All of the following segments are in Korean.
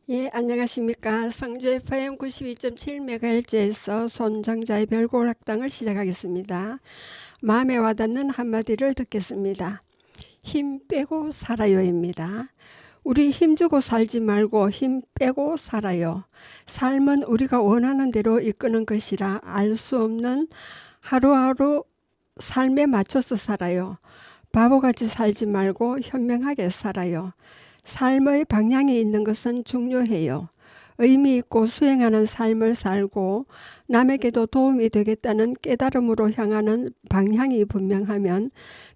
예, 안녕하십니까. 성주 FM 92.7MHz에서 손정자의 별고락당을 시작하겠습니다. 마음에 와닿는 한마디를 듣겠습니다. 힘 빼고 살아요입니다. 우리 힘주고 살지 말고 힘 빼고 살아요. 삶은 우리가 원하는 대로 이끄는 것이라 알 수 없는 하루하루 삶에 맞춰서 살아요. 바보같이 살지 말고 현명하게 살아요. 삶의 방향이 있는 것은 중요해요. 의미 있고 수행하는 삶을 살고 남에게도 도움이 되겠다는 깨달음으로 향하는 방향이 분명하면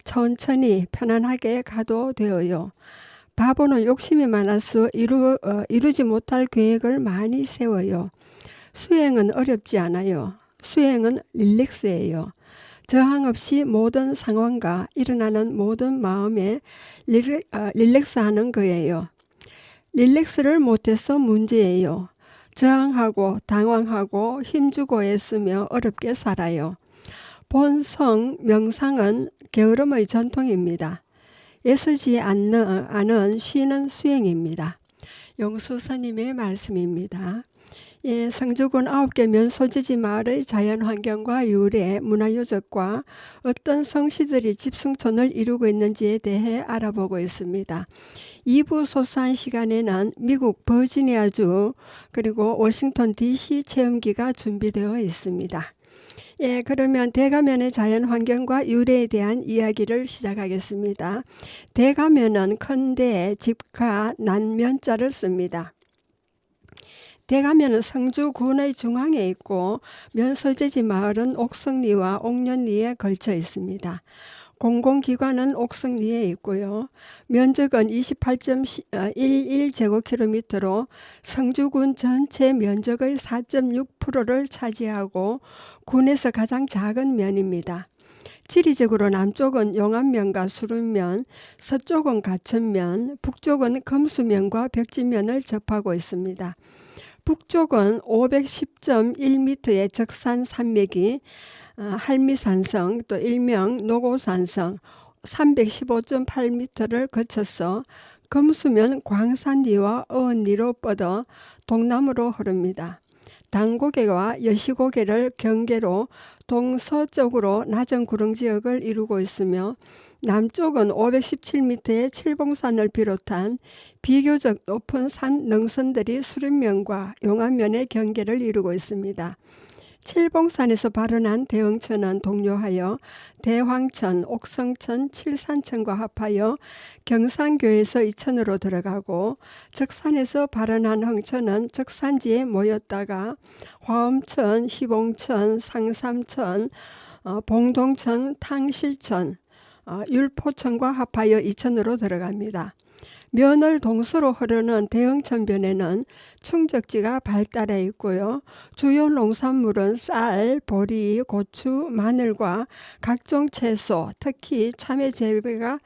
천천히 편안하게 가도 되어요. 바보는 욕심이 많아서 이루지 못할 계획을 많이 세워요. 수행은 어렵지 않아요. 수행은 릴렉스예요. 저항 없이 모든 상황과 일어나는 모든 마음에 릴렉스하는 거예요. 릴렉스를 못해서 문제예요. 저항하고 당황하고 힘주고 애쓰며 어렵게 살아요. 본성, 명상은 게으름의 전통입니다. 애쓰지 않은 쉬는 수행입니다. 용수스님의 말씀입니다. 예, 성주군 9개 면소지지 마을의 자연환경과 유래, 문화유적과 어떤 성씨들이 집승촌을 이루고 있는지에 대해 알아보고 있습니다. 2부 소소한 시간에는 미국 버지니아주 그리고 워싱턴 DC 체험기가 준비되어 있습니다. 예, 그러면 대가면의 자연환경과 유래에 대한 이야기를 시작하겠습니다. 대가면은 큰대, 집가, 난면자를 씁니다. 대가면은 성주군의 중앙에 있고 면소재지 마을은 옥성리와 옥년리에 걸쳐 있습니다. 공공기관은 옥성리에 있고요. 면적은 28.11제곱킬로미터로 성주군 전체 면적의 4.6%를 차지하고 군에서 가장 작은 면입니다. 지리적으로 남쪽은 용암면과 수름면, 서쪽은 가천면, 북쪽은 금수면과 벽지면을 접하고 있습니다. 북쪽은 510.1m의 적산 산맥이 할미산성 또 일명 노고산성 315.8m를 거쳐서 금수면 광산리와 어원리로 뻗어 동남으로 흐릅니다. 당고개와 여시고개를 경계로 동서쪽으로 낮은 구릉지역을 이루고 있으며 남쪽은 517m의 칠봉산을 비롯한 비교적 높은 산 능선들이 수림면과 용암면의 경계를 이루고 있습니다. 칠봉산에서 발원한 대흥천은 동요하여 대황천, 옥성천, 칠산천과 합하여 경산교에서 이천으로 들어가고 적산에서 발원한 흥천은 적산지에 모였다가 화엄천, 희봉천, 상삼천, 봉동천, 탕실천, 율포천과 합하여 이천으로 들어갑니다. 면을 동서로 흐르는 대흥천변에는 충적지가 발달해 있고요. 주요 농산물은 쌀, 보리, 고추, 마늘과 각종 채소, 특히 참외 재배가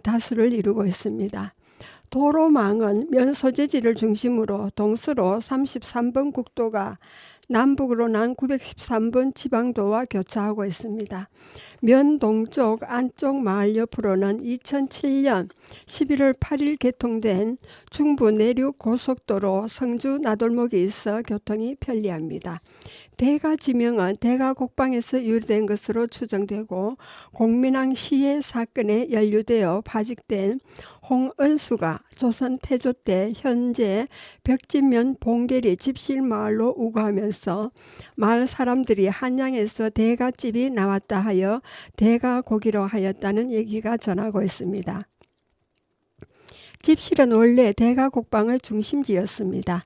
다수를 이루고 있습니다. 도로망은 면 소재지를 중심으로 동서로 33번 국도가 남북으로 난 913번 지방도와 교차하고 있습니다. 면 동쪽 안쪽 마을 옆으로는 2007년 11월 8일 개통된 중부 내륙 고속도로 성주 나돌목이 있어 교통이 편리합니다. 대가 지명은 대가곡방에서 유래된 것으로 추정되고 공민왕 시해 사건에 연루되어 파직된 홍은수가 조선 태조 때 현재 벽진면 봉계리 집실마을로 우거하면서 마을 사람들이 한양에서 대가집이 나왔다 하여 대가고기로 하였다는 얘기가 전하고 있습니다. 집실은 원래 대가곡방의 중심지였습니다.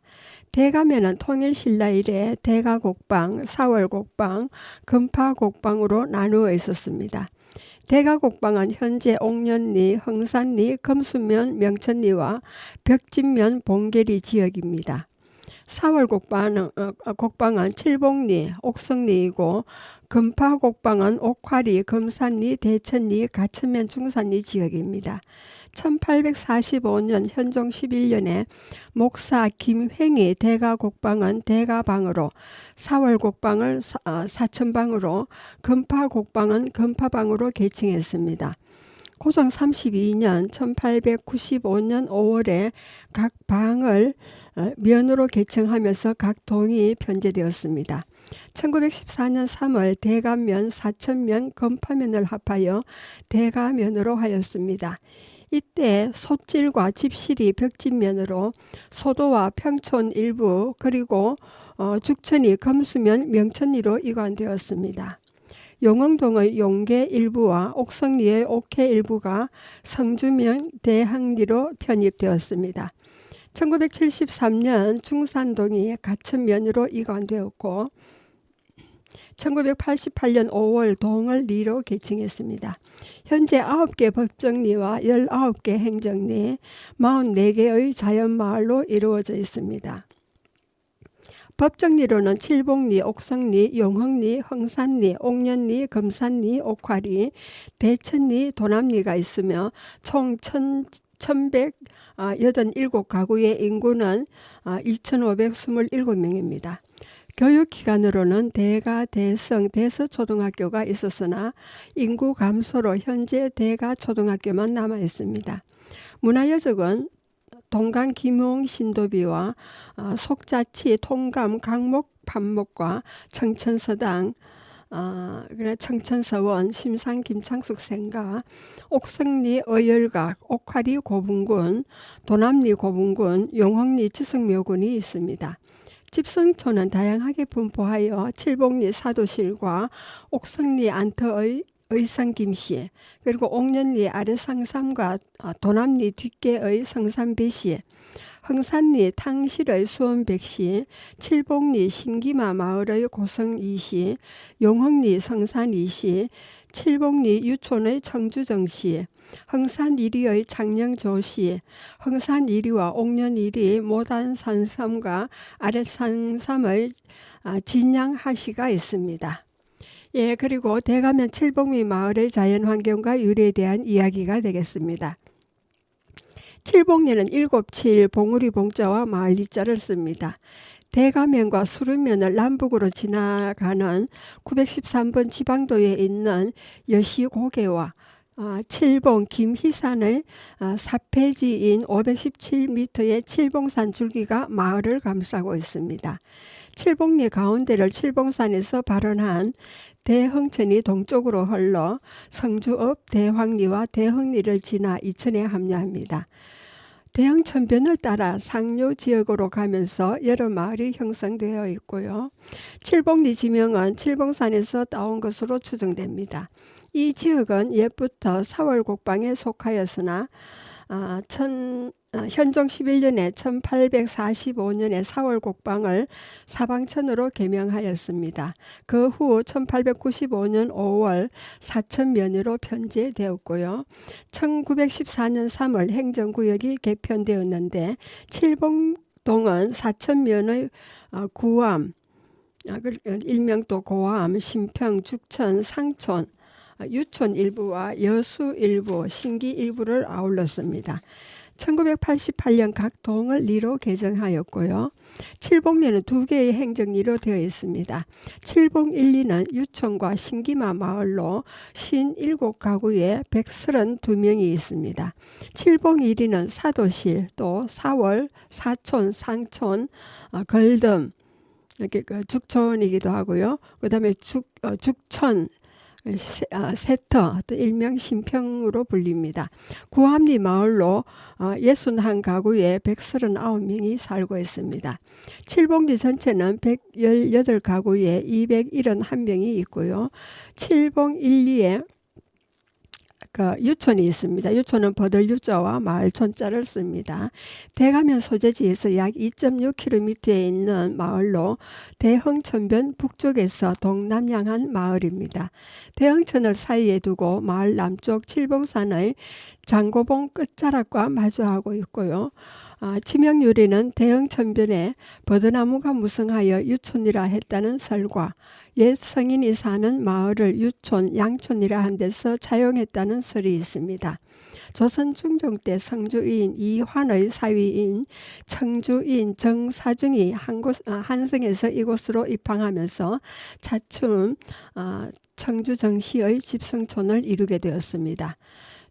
대가면은 통일신라 이래 대가곡방, 사월곡방, 금파곡방으로 나누어 있었습니다. 대가곡방은 현재 옥년리, 흥산리, 금수면, 명천리와 벽진면, 봉계리 지역입니다. 사월곡방은 칠봉리, 옥성리이고 금파곡방은 옥화리, 금산리, 대천리, 가천면, 중산리 지역입니다. 1845년 현종 11년에 목사 김횡이 대가곡방은 대가방으로, 사월곡방을 사천방으로, 금파곡방은 금파방으로 개칭했습니다. 고종 32년 1895년 5월에 각 방을 면으로 개청하면서 각 동이 편제되었습니다. 1914년 3월 대가면, 사천면, 건파면을 합하여 대가면으로 하였습니다. 이때 솥질과 집실이 벽진면으로 소도와 평촌 일부 그리고 죽천이 금수면 명천리로 이관되었습니다. 용흥동의 용계 일부와 옥성리의 옥회 일부가 성주면 대항리로 편입되었습니다. 1973년 중산동이 가천면으로 이관되었고 1988년 5월 동을 리로 개칭했습니다. 현재 9개 법정리와 19개 행정리, 44개의 자연마을로 이루어져 있습니다. 법정리로는 칠봉리, 옥성리, 용흥리, 흥산리, 옥년리, 금산리, 옥화리, 대천리, 도남리가 있으며 총 1187가구의 인구는 2527명입니다. 교육기관으로는 대가, 대성, 대서초등학교가 있었으나 인구 감소로 현재 대가 초등학교만 남아 있습니다. 문화여적은 동강 김용 신도비와 속자치 통감 강목 판목과 청천서당 청천서원 심상 김창숙 생가 옥성리 어열각 옥화리 고분군 도남리 고분군 용흥리 지성묘군이 있습니다. 집성촌은 다양하게 분포하여 칠봉리 사도실과 옥성리 안터의 의성김씨 그리고 옥년리 아래상삼과 도남리 뒷계의 성산배씨 흥산리 탕실의 수원백씨 칠봉리 신기마 마을의 고성이씨 용흥리 성산이씨 칠봉리 유촌의 청주정씨 흥산 1위의 장령조씨 흥산 1위와 옥년 1위 모단산삼과 아랫산삼의 진양하시가 있습니다. 예, 그리고 대가면 칠봉리 마을의 자연환경과 유래에 대한 이야기가 되겠습니다. 칠봉리는 7칠 봉우리 봉자와 마을 리자를 씁니다. 대가면과 수르면을 남북으로 지나가는 913번 지방도에 있는 여시고개와 칠봉 김희산의 사폐지인 517m의 칠봉산 줄기가 마을을 감싸고 있습니다. 칠봉리 가운데를 칠봉산에서 발원한 대흥천이 동쪽으로 흘러 성주읍 대황리와 대흥리를 지나 이천에 합류합니다. 대흥천변을 따라 상류 지역으로 가면서 여러 마을이 형성되어 있고요. 칠봉리 지명은 칠봉산에서 따온 것으로 추정됩니다. 이 지역은 옛부터 사월곡방에 속하였으나 현종 11년에 1845년에 사월곡방을 사방천으로 개명하였습니다. 그 후 1895년 5월 사천면으로 편제되었고요. 1914년 3월 행정구역이 개편되었는데 칠봉동은 사천면의 구암, 일명 또 고암, 신평, 죽천, 상촌, 유촌 일부와 여수 일부, 신기 일부를 아울렀습니다. 1988년 각 동을 리로 개정하였고요. 칠봉리는 2개의 행정리로 되어 있습니다. 칠봉 1리는 유촌과 신기마 마을로 57가구에 132명이 있습니다. 칠봉 1리는 사도실, 또 사월, 사촌, 상촌, 걸듬, 이렇게 죽촌이기도 하고요. 그 다음에 죽천, 세터, 또 일명 신평으로 불립니다. 구암리 마을로 61가구에 139명이 살고 있습니다. 칠봉리 전체는 118가구에 271명이 있고요. 칠봉 1리에 유촌이 있습니다. 유촌은 버들유자와 마을촌자를 씁니다. 대가면 소재지에서 약 2.6km에 있는 마을로 대흥천변 북쪽에서 동남향한 마을입니다. 대흥천을 사이에 두고 마을 남쪽 칠봉산의 장고봉 끝자락과 마주하고 있고요. 지명 유래는 대흥천변에 버드나무가 무성하여 유촌이라 했다는 설과 옛 성인이 사는 마을을 유촌, 양촌이라 한 데서 차용했다는 설이 있습니다. 조선 중종 때 성주인 이환의 사위인 청주인 정사중이 한성에서 이곳으로 입항하면서 차츰 청주 정시의 집성촌을 이루게 되었습니다.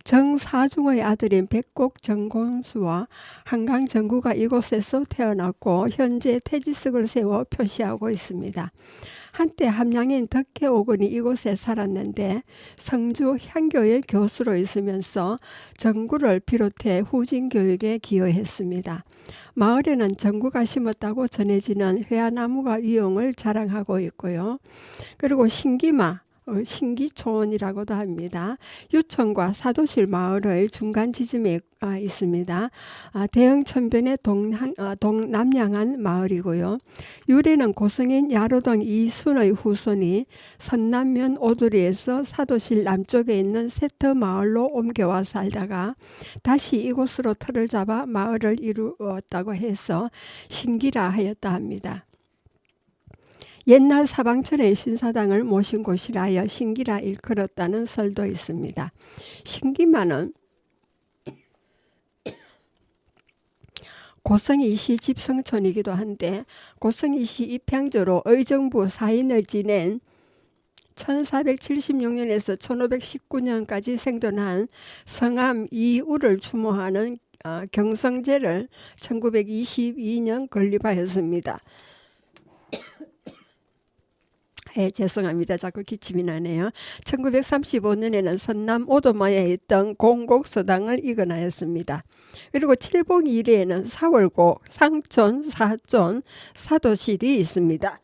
정사중의 아들인 백곡 정곤수와 한강 정구가 이곳에서 태어났고 현재 태지석을 세워 표시하고 있습니다. 한때 함량인 덕혜오건이 이곳에 살았는데 성주 향교의 교수로 있으면서 정구를 비롯해 후진교육에 기여했습니다. 마을에는 정구가 심었다고 전해지는 회화나무가 위용을 자랑하고 있고요. 그리고 신기마, 신기촌이라고도 합니다. 유천과 사도실 마을의 중간 지점에 있습니다. 대흥천변의 동남향한 마을이고요. 유래는 고성인 야로동 이순의 후손이 선남면 오두리에서 사도실 남쪽에 있는 세터 마을로 옮겨와 살다가 다시 이곳으로 터를 잡아 마을을 이루었다고 해서 신기라 하였다 합니다. 옛날 사방천의 신사당을 모신 곳이라여 신기라 일컬었다는 설도 있습니다. 신기마는 고성이시 집성촌이기도 한데 고성이시 입향조로 의정부 사인을 지낸 1476년에서 1519년까지 생존한 성암 이우를 추모하는 경성제를 1922년 건립하였습니다. 죄송합니다. 자꾸 기침이 나네요. 1935년에는 선남 오도마에 있던 공곡서당을 이건하였습니다. 그리고 칠봉 이래에는 사월곡, 상촌, 사촌, 사도실이 있습니다.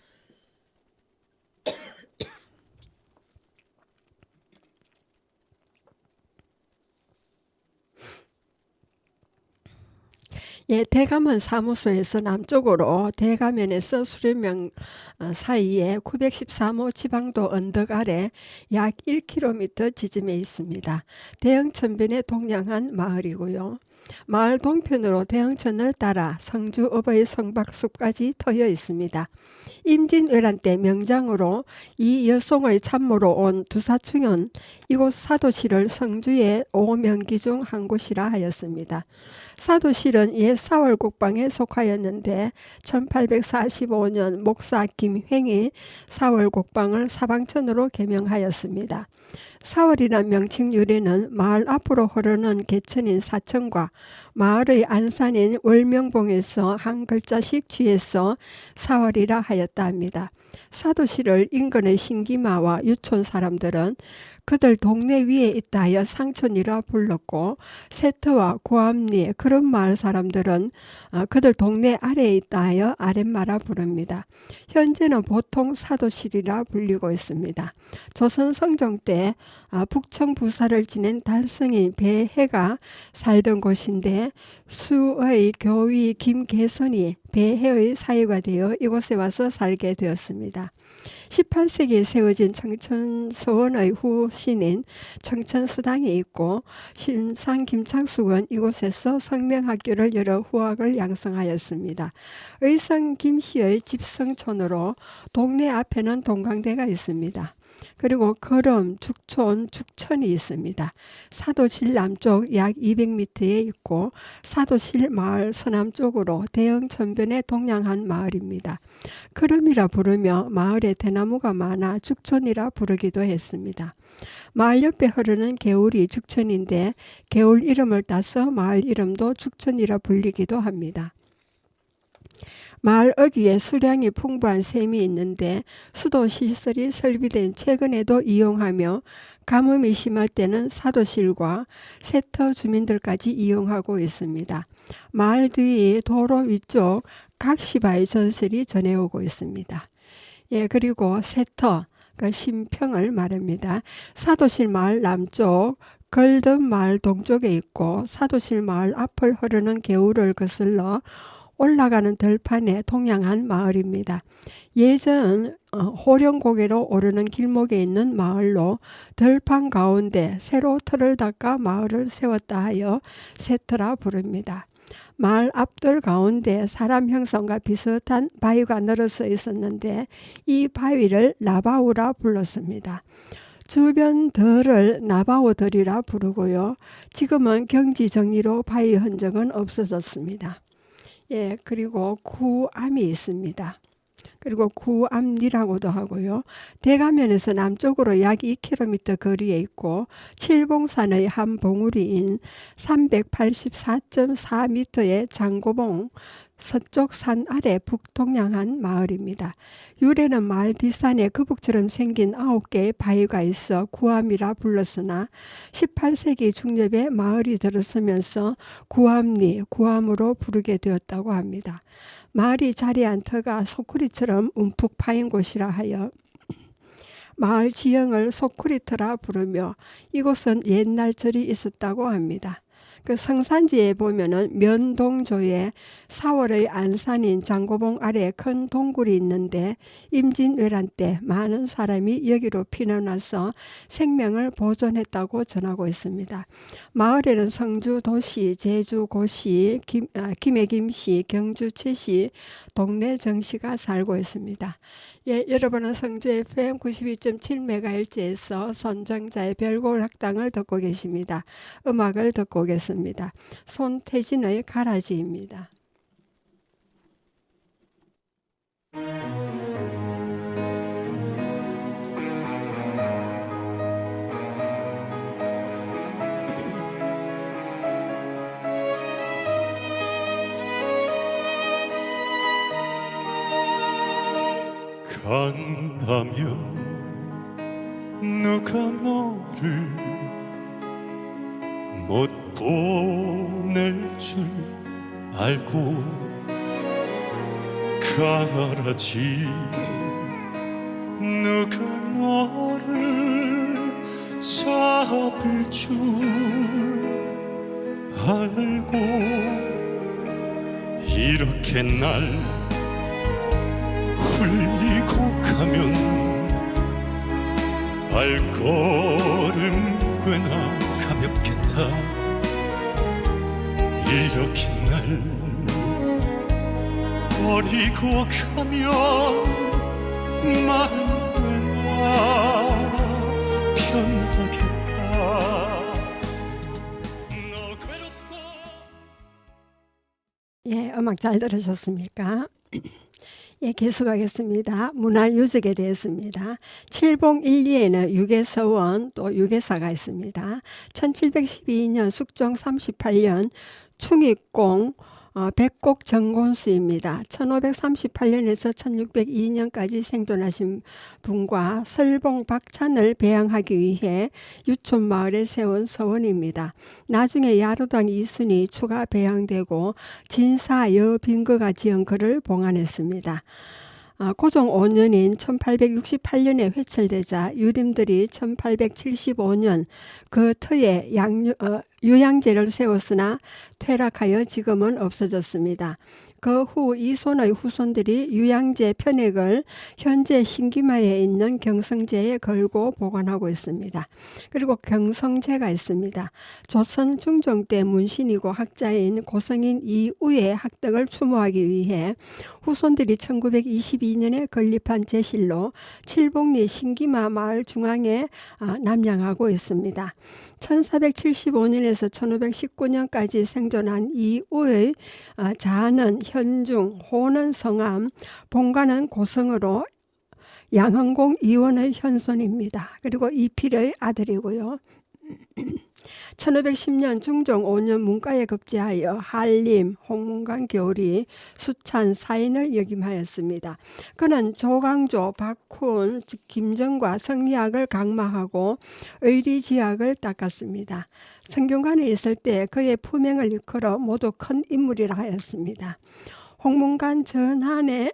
대감원 사무소에서 남쪽으로 대가면에서 수련명 사이에 913호 지방도 언덕 아래 약 1km 지점에 있습니다. 대흥천변에 동양한 마을이고요. 마을 동편으로 대흥천을 따라 성주 어버이 성박숲까지 터여 있습니다. 임진왜란 때 명장으로 이 여송의 참모로 온 두사충은 이곳 사도실을 성주의 5명기 중 한 곳이라 하였습니다. 사도실은 옛 사월곡방에 속하였는데 1845년 목사 김횡이 사월곡방을 사방천으로 개명하였습니다. 사월이란 명칭 유래는 마을 앞으로 흐르는 개천인 사천과 마을의 안산인 월명봉에서 한 글자씩 취해서 사월이라 하였다 합니다. 사도실을 인근의 신기마와 유촌 사람들은 그들 동네 위에 있다 하여 상촌이라 불렀고 세터와 고암리 그런 마을 사람들은 그들 동네 아래에 있다 하여 아랫마라 부릅니다. 현재는 보통 사도실이라 불리고 있습니다. 조선 성종 때 북청 부사를 지낸 달성인 배해가 살던 곳인데 수의 교위 김계손이 배해의 사유가 되어 이곳에 와서 살게 되었습니다. 18세기에 세워진 청천서원의 후신인 청천서당이 있고 신상 김창숙은 이곳에서 성명학교를 열어 후학을 양성하였습니다. 의성 김씨의 집성촌으로 동네 앞에는 동강대가 있습니다. 그리고 거름, 죽촌, 죽천이 있습니다. 사도실 남쪽 약 200m에 있고 사도실 마을 서남쪽으로 대흥천변에 동양한 마을입니다. 거름이라 부르며 마을에 대나무가 많아 죽촌이라 부르기도 했습니다. 마을 옆에 흐르는 개울이 죽천인데 개울 이름을 따서 마을 이름도 죽천이라 불리기도 합니다. 마을 어귀에 수량이 풍부한 샘이 있는데 수도시설이 설비된 최근에도 이용하며 가뭄이 심할 때는 사도실과 세터 주민들까지 이용하고 있습니다. 마을 뒤 도로 위쪽 각시바의 전설이 전해오고 있습니다. 그리고 세터, 신평을 말합니다. 사도실 마을 남쪽 걸든 마을 동쪽에 있고 사도실 마을 앞을 흐르는 개울을 거슬러 올라가는 들판에 동양한 마을입니다. 예전 호령고개로 오르는 길목에 있는 마을로 들판 가운데 새로 터를 닦아 마을을 세웠다 하여 세터라 부릅니다. 마을 앞들 가운데 사람 형상과 비슷한 바위가 늘어서 있었는데 이 바위를 나바우라 불렀습니다. 주변 덜을 나바오덜이라 부르고요. 지금은 경지 정리로 바위 흔적은 없어졌습니다. 그리고 구암이 있습니다. 그리고 구암리라고도 하고요. 대가면에서 남쪽으로 약 2km 거리에 있고 칠봉산의 한 봉우리인 384.4m의 장고봉 서쪽 산 아래 북동향한 마을입니다. 유래는 마을 뒷산에 거북처럼 생긴 9개의 바위가 있어 구암이라 불렀으나 18세기 중엽에 마을이 들어서면서 구암리, 구암으로 부르게 되었다고 합니다. 마을이 자리한 터가 소쿠리처럼 움푹 파인 곳이라 하여 마을 지형을 소쿠리터라 부르며 이곳은 옛날 절이 있었다고 합니다. 그 성산지에 보면은 면동조에 4월의 안산인 장고봉 아래 큰 동굴이 있는데 임진왜란 때 많은 사람이 여기로 피난와서 생명을 보존했다고 전하고 있습니다. 마을에는 성주 도시, 제주 고시, 김해 김씨, 경주 최씨, 동네 정씨가 살고 있습니다. 예, 여러분은 성주 FM 92.7MHz에서 손정자의 별골 학당을 듣고 계십니다. 음악을 듣고 오겠습니다. 손태진의 가라지입니다. 간다면 누가 너를 못 보낼 줄 알고 가라지 누가 너를 잡을 줄 알고 이렇게 날 흘리고 가면 발걸음 꽤나 가볍겠다. 이렇게 날 버리고 가면 마음 꽤나 편하겠다. 너 괴롭고. 예, 음악 잘 들으셨습니까? 예, 계속하겠습니다. 문화유적에 대해서입니다. 칠봉 1리에는 유계서원 또 유계사가 있습니다. 1712년 숙종 38년 충익공 백곡 정곤수입니다. 1538년에서 1602년까지 생존하신 분과 설봉 박찬을 배양하기 위해 유촌마을에 세운 서원입니다. 나중에 야로당 이순이 추가 배양되고 진사 여빈거가 지은 글을 봉안했습니다. 고종 5년인 1868년에 회철되자 유림들이 1875년 그 터에 유양제를 세웠으나 퇴락하여 지금은 없어졌습니다. 그 후 이손의 후손들이 유양제 편액을 현재 신기마에 있는 경성제에 걸고 보관하고 있습니다. 그리고 경성제가 있습니다. 조선 중종 때 문신이고 학자인 고성인 이우의 학덕을 추모하기 위해 후손들이 1922년에 건립한 제실로 칠봉리 신기마 마을 중앙에 남양하고 있습니다. 1475년에서 1519년까지 생존한 이우의 자는 현중, 호는 성암, 본가는 고성으로 양흥공 이원의 현손입니다. 그리고 이필의 아들이고요. 1510년 중종 5년 문과에 급제하여 한림, 홍문관 교리, 수찬, 사인을 역임하였습니다. 그는 조광조, 박훈, 즉 김정과 성리학을 강마하고 의리지학을 닦았습니다. 성균관에 있을 때 그의 품행을 일컬어 모두 큰 인물이라 하였습니다. 홍문관 전한에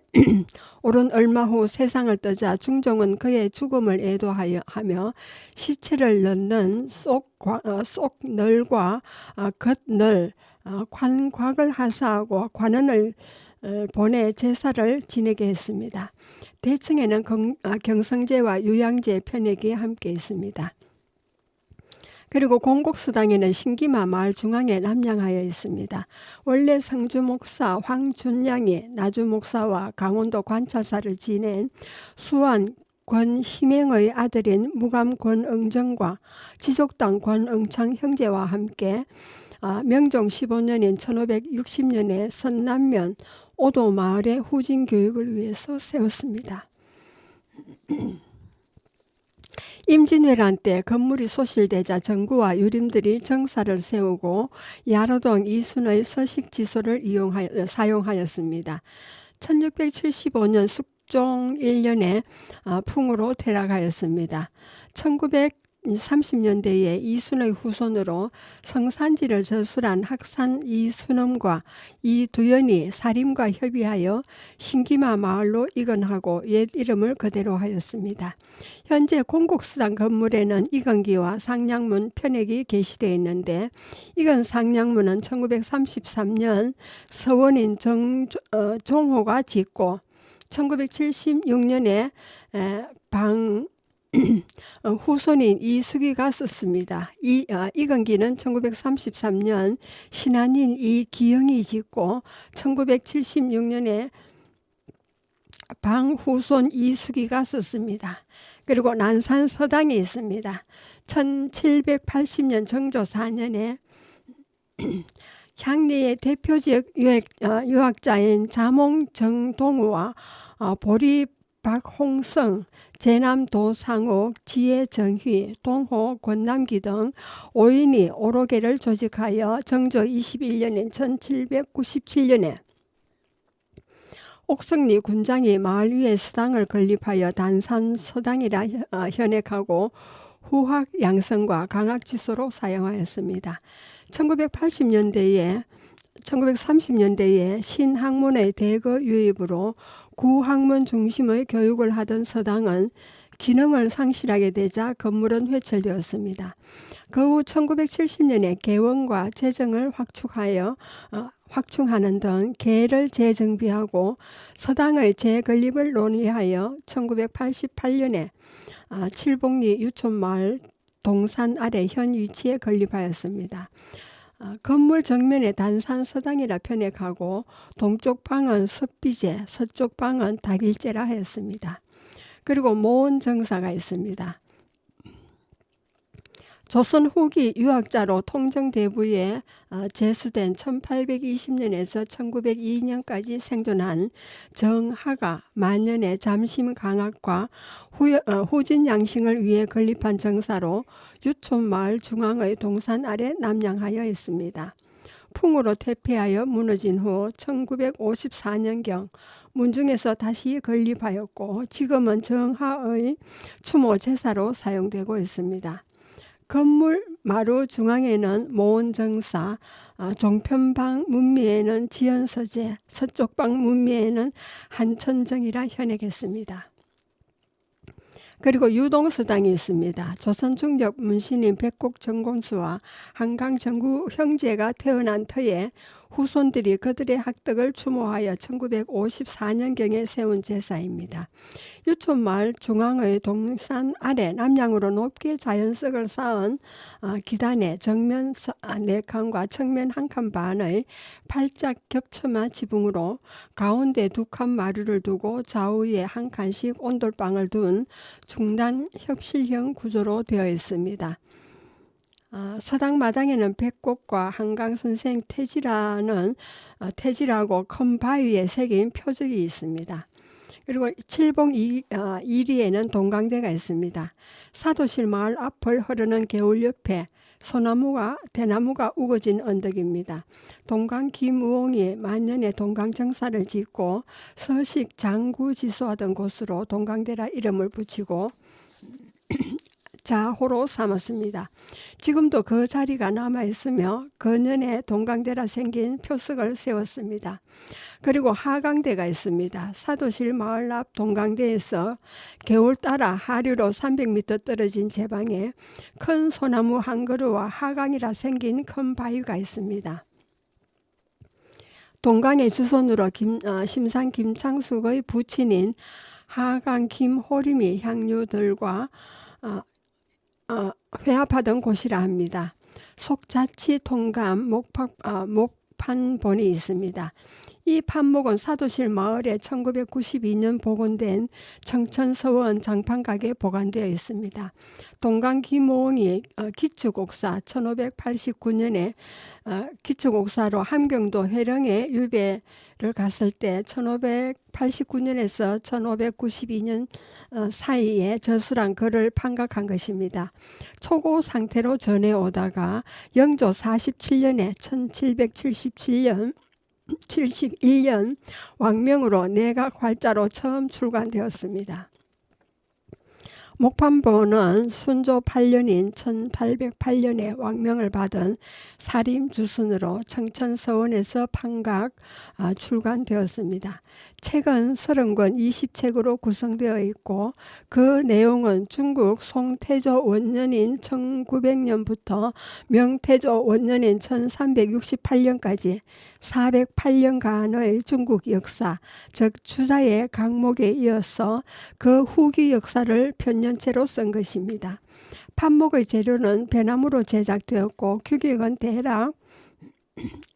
오른 얼마 후 세상을 떠자 중종은 그의 죽음을 애도하며 시체를 넣는 쏙널과 겉널, 관곽을 하사하고 관원을 보내 제사를 지내게 했습니다. 대청에는 경성제와 유양제 편액이 함께 있습니다. 그리고 공곡수당에는 신기마 마을 중앙에 남양하여 있습니다. 원래 성주 목사 황준양이 나주 목사와 강원도 관찰사를 지낸 수완 권희맹의 아들인 무감 권응정과 지속당 권응창 형제와 함께 명종 15년인 1560년에 선남면 오도 마을의 후진 교육을 위해서 세웠습니다. 임진왜란 때 건물이 소실되자 정부와 유림들이 정사를 세우고 야로동 이순의 서식지소를 사용하였습니다. 1675년 숙종 1년에 풍으로 퇴락하였습니다. 1930년대에 이순의 후손으로 성산지를 저술한 학산 이순엄과 이두연이 사림과 협의하여 신기마 마을로 이건하고 옛 이름을 그대로 하였습니다. 현재 공곡수당 건물에는 이건기와 상량문 편액이 게시되어 있는데 이건 상량문은 1933년 서원인 종호가 짓고 1976년에 후손인 이수기가 썼습니다. 이건기는 1933년 신한인 이기영이 짓고 1976년에 방후손 이수기가 썼습니다. 그리고 난산 서당이 있습니다. 1780년 정조 4년에 향리의 대표적 유학자인 자몽 정동우와 보리 박홍성, 제남 도상욱, 지혜 정휘, 동호 권남기 등 5인이 오로개를 조직하여 정조 21년인 1797년에 옥성리 군장이 마을 위에 서당을 건립하여 단산 서당이라 현액하고 후학 양성과 강학지소로 사용하였습니다. 1930년대에 신학문의 대거 유입으로 구학문 중심의 교육을 하던 서당은 기능을 상실하게 되자 건물은 회철되었습니다. 그 후 1970년에 개원과 재정을 확충하는 등 계를 재정비하고 서당의 재건립을 논의하여 1988년에 칠봉리 유촌마을 동산 아래 현 위치에 건립하였습니다. 건물 정면에 단산 서당이라 편액하고 동쪽 방은 섭비제, 서쪽 방은 닭일제라 했습니다. 그리고 모원 정사가 있습니다. 조선 후기 유학자로 통정대부에 제수된 1820년에서 1902년까지 생존한 정하가 만년의 잠심강학과 후진양싱을 위해 건립한 정사로 유촌마을 중앙의 동산 아래 남양하여 있습니다. 풍으로 퇴폐하여 무너진 후 1954년경 문중에서 다시 건립하였고 지금은 정하의 추모 제사로 사용되고 있습니다. 건물 마루 중앙에는 모원정사, 종편방 문미에는 지연서제, 서쪽방 문미에는 한천정이라 현액했습니다. 그리고 유동서당이 있습니다. 조선 중력 문신인 백곡정곤수와 한강정구 형제가 태어난 터에 후손들이 그들의 학덕을 추모하여 1954년경에 세운 제사입니다. 유촌마을 중앙의 동산 아래 남양으로 높게 자연석을 쌓은 기단에 정면 4칸과 측면 1칸 반의 팔짝 겹쳐만 지붕으로 가운데 2칸 마루를 두고 좌우에 1칸씩 온돌방을 둔 중단 협실형 구조로 되어 있습니다. 서당 마당에는 백곡과 한강선생 태지라고 큰 바위에 새긴 표적이 있습니다. 그리고 칠봉 1리에는 동강대가 있습니다. 사도실 마을 앞을 흐르는 개울 옆에 대나무가 우거진 언덕입니다. 동강 김우홍이 만년에 동강정사를 짓고 서식 장구지소하던 곳으로 동강대라 이름을 붙이고 자호로 삼았습니다. 지금도 그 자리가 남아있으며 근연에 동강대라 생긴 표석을 세웠습니다. 그리고 하강대가 있습니다. 사도실 마을 앞 동강대에서 개울 따라 하류로 300m 떨어진 제방에 큰 소나무 한 그루와 하강이라 생긴 큰 바위가 있습니다. 동강의 주손으로 심상 김창숙의 부친인 하강 김호림이 향유들과 회합하던 곳이라 합니다. 속자치 통감 목판본이 있습니다. 이 판목은 사도실 마을에 1992년 복원된 청천서원 장판각에 보관되어 있습니다. 동강 김호응이 기축옥사 1589년에 기축옥사로 함경도 해령에 유배를 갔을 때 1589년에서 1592년 사이에 저수랑 그를 판각한 것입니다. 초고 상태로 전해오다가 영조 47년에 1771년 왕명으로 내각 활자로 처음 출간되었습니다. 목판본은 순조 8년인 1808년에 왕명을 받은 사림주순으로 청천서원에서 판각 출간되었습니다. 책은 30권 20책으로 구성되어 있고 그 내용은 중국 송태조 원년인 1900년부터 명태조 원년인 1368년까지 408년간의 중국 역사, 즉 주자의 강목에 이어서 그 후기 역사를 편년체로 쓴 것입니다. 판목의 재료는 배나무로 제작되었고 규격은 대략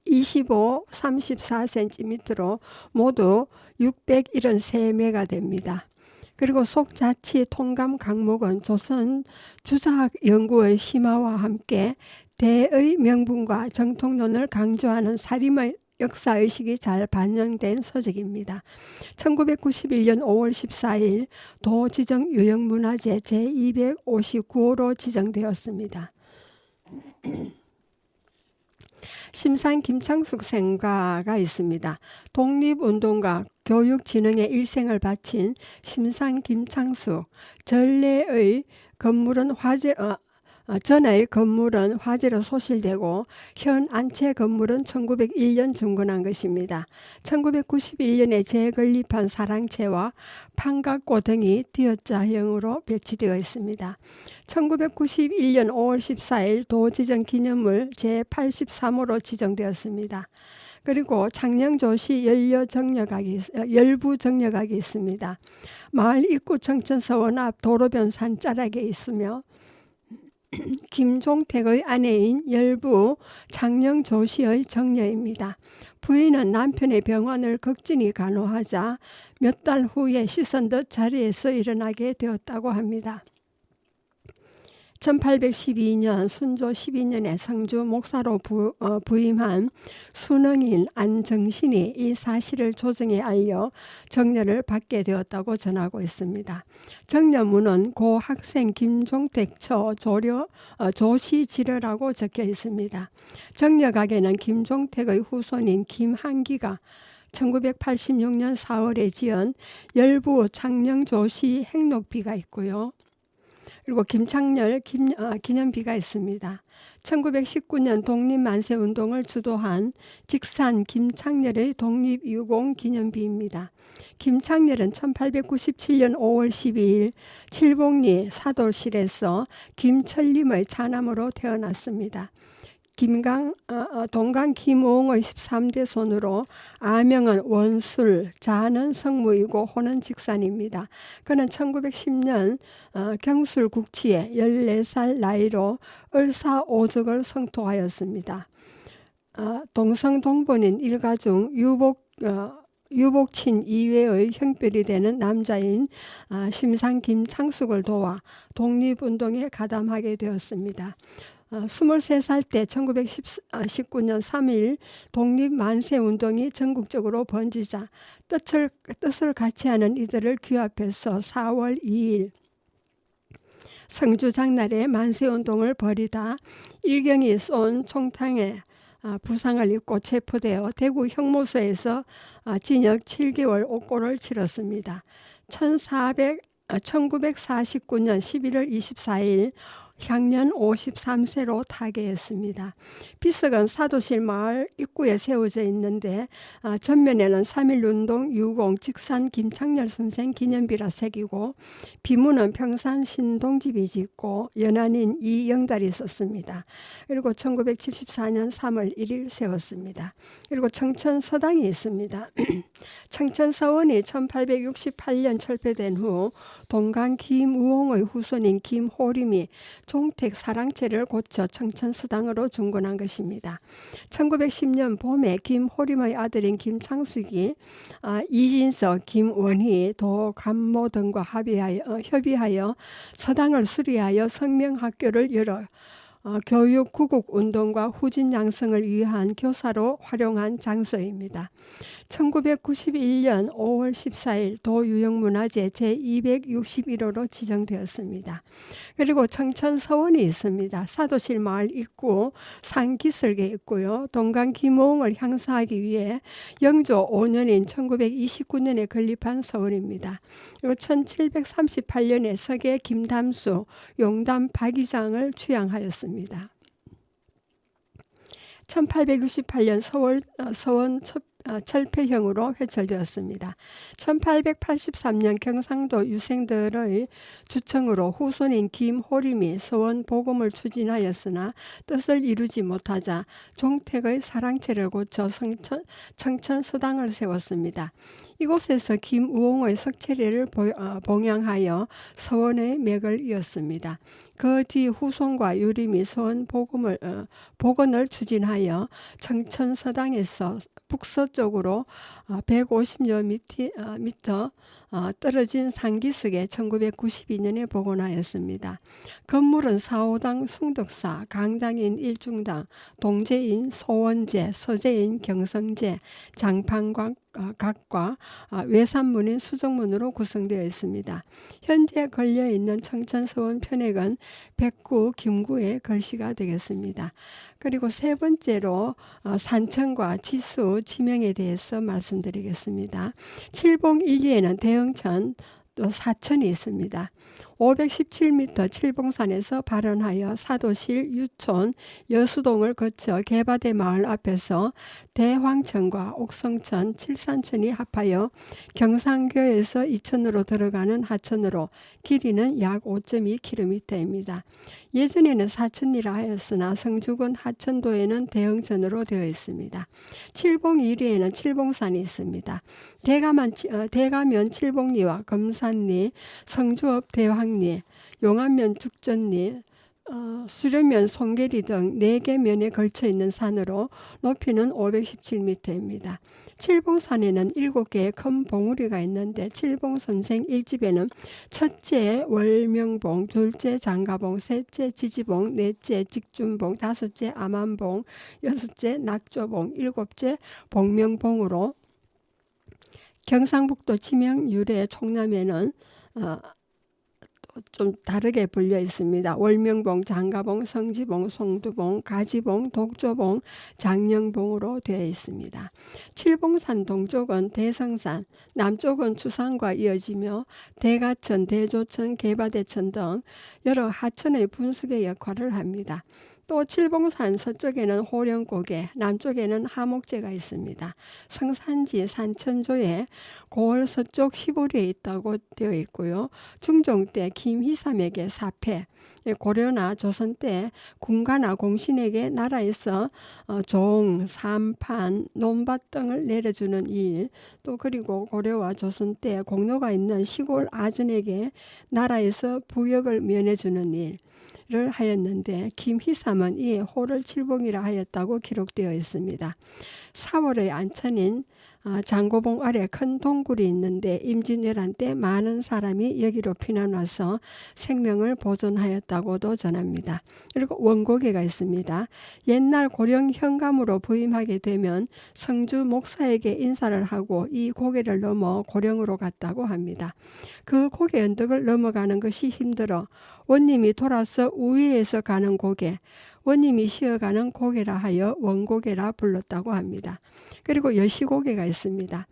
25, 34cm로 모두 673매가 됩니다. 그리고 속자치 통감 강목은 조선 주자학 연구의 심화와 함께 대의 명분과 정통론을 강조하는 사림의 역사의식이 잘 반영된 서적입니다. 1991년 5월 14일 도지정 유형문화재 제259호로 지정되었습니다. 심산 김창숙 생가가 있습니다. 독립운동가 교육진흥에 일생을 바친 심산 김창숙 전의 건물은 화재로 소실되고 현 안채 건물은 1901년 준건한 것입니다. 1991년에 재건립한 사랑채와 판각고 등이 디귿자형으로 배치되어 있습니다. 1991년 5월 14일 도지정 기념물 제83호로 지정되었습니다. 그리고 창녕조시 열부 정력각이 있습니다. 마을 입구 청천서원 앞 도로변 산자락에 있으며 김종택의 아내인 열부 창녕조시의 정녀입니다. 부인은 남편의 병환을 극진히 간호하자 몇 달 후에 씻은 듯 자리에서 일어나게 되었다고 합니다. 1812년 순조 12년에 성주 목사로 부임한 순응인 안정신이 이 사실을 조정에 알려 정녀를 받게 되었다고 전하고 있습니다. 정녀문은 고 학생 김종택 처 조시지르라고 적혀 있습니다. 정녀각에는 김종택의 후손인 김한기가 1986년 4월에 지은 열부 창녕조시 행록비가 있고요. 그리고 김창렬 기념비가 있습니다. 1919년 독립만세운동을 주도한 직산 김창렬의 독립유공 기념비입니다. 김창렬은 1897년 5월 12일 칠봉리 사도실에서 김철림의 차남으로 태어났습니다. 동강 김호응의 13대 손으로 아명은 원술, 자는 성무이고 호는 직산입니다. 그는 1910년 경술 국치에 14살 나이로 을사오적을 성토하였습니다. 동성동본인 일가 중 유복친 이외의 형별이 되는 남자인 심산 김창숙을 도와 독립운동에 가담하게 되었습니다. 23살 때 1919년 3일 독립만세운동이 전국적으로 번지자 뜻을 같이 하는 이들을 규합해서 4월 2일 성주 장날에 만세운동을 벌이다 일경이 쏜 총탕에 부상을 입고 체포되어 대구 형무소에서 징역 7개월 옥고를 치렀습니다. 1949년 11월 24일 향년 53세로 타계했습니다. 비석은 사도실 마을 입구에 세워져 있는데 전면에는 3.1운동 유공 직산 김창렬 선생 기념비라 새기고 비문은 평산 신동집이 짓고 연안인 이영달이 썼습니다. 그리고 1974년 3월 1일 세웠습니다. 그리고 청천서당이 있습니다. 청천서원이 1868년 철폐된 후 동강 김우홍의 후손인 김호림이 종택 사랑채를 고쳐 청천수당으로 중건한 것입니다. 1910년 봄에 김호림의 아들인 김창숙이 이진석, 김원희, 도감모 등과 협의하여 서당을 수리하여 성명학교를 열어 교육 구국 운동과 후진 양성을 위한 교사로 활용한 장소입니다. 1991년 5월 14일 도유형문화재 제261호로 지정되었습니다. 그리고 청천서원이 있습니다. 사도실 마을 입구 상기설계 있고요. 동강 김호응을 향사하기 위해 영조 5년인 1929년에 건립한 서원입니다. 그리고 1738년에 서계 김담수, 용담 박이장을 취양하였습니다. 1868년 서원 철폐형으로 회철되었습니다. 1883년 경상도 유생들의 주청으로 후손인 김호림이 서원 복음을 추진하였으나 뜻을 이루지 못하자 종택의 사랑채를 고쳐 청천서당을 세웠습니다. 이곳에서 김우홍의 석체례를 봉양하여 서원의 맥을 이었습니다. 그 뒤 후손과 유림이 서원 복원을 추진하여 청천서당에서 북서쪽으로 150여 미터 떨어진 상기석에 1992년에 복원하였습니다. 건물은 사호당 숭덕사, 강당인 일중당, 동제인 소원제, 서제인 경성제, 장판각과 외산문인 수정문으로 구성되어 있습니다. 현재 걸려있는 청천서원 편액은 백구, 김구의 글씨가 되겠습니다. 그리고 세 번째로 산천과 지수, 지명에 대해서 말씀드리겠습니다. 칠봉 1리에는 대흥천, 또 사천이 있습니다. 517m 칠봉산에서 발원하여 사도실, 유촌, 여수동을 거쳐 개바대 마을 앞에서 대황천과 옥성천, 칠산천이 합하여 경상교에서 이천으로 들어가는 하천으로 길이는 약 5.2km입니다. 예전에는 사천이라 하였으나 성주군 하천도에는 대흥천으로 되어 있습니다. 칠봉 1위에는 칠봉산이 있습니다. 대가면 칠봉리와 금산리, 성주읍 대황리, 용안면 죽전리, 수려면 송계리 등 4개 면에 걸쳐 있는 산으로 높이는 517m입니다. 칠봉산에는 7개의 큰 봉우리가 있는데 칠봉선생 1집에는 첫째 월명봉, 둘째 장가봉, 셋째 지지봉, 넷째 직준봉, 다섯째 암안봉, 여섯째 낙조봉, 일곱째 복명봉으로 경상북도 지명 유래 총남에는 좀 다르게 불려 있습니다. 월명봉, 장가봉, 성지봉, 송두봉, 가지봉, 독조봉, 장령봉으로 되어 있습니다. 칠봉산 동쪽은 대성산, 남쪽은 추산과 이어지며 대가천, 대조천, 개바대천 등 여러 하천의 분수의 역할을 합니다. 또 칠봉산 서쪽에는 호령고개, 남쪽에는 하목제가 있습니다. 성산지 산천조에 고을 서쪽 휘보리에 있다고 되어 있고요. 중종 때 김희삼에게 사패, 고려나 조선 때 군가나 공신에게 나라에서 종, 삼판, 논밭 등을 내려주는 일, 또 그리고 고려와 조선 때 공로가 있는 시골 아전에게 나라에서 부역을 면해주는 일, 를 하였는데 김희삼은 이 호를 칠봉이라 하였다고 기록되어 있습니다. 4월의 안천인 장고봉 아래 큰 동굴이 있는데 임진왜란 때 많은 사람이 여기로 피난 와서 생명을 보존하였다고도 전합니다. 그리고 원고개가 있습니다. 옛날 고령 현감으로 부임하게 되면 성주 목사에게 인사를 하고 이 고개를 넘어 고령으로 갔다고 합니다. 그 고개 언덕을 넘어가는 것이 힘들어 원님이 돌아서 우회에서 가는 고개, 원님이 쉬어가는 고개라 하여 원고개라 불렀다고 합니다. 그리고 여시고개가 있습니다.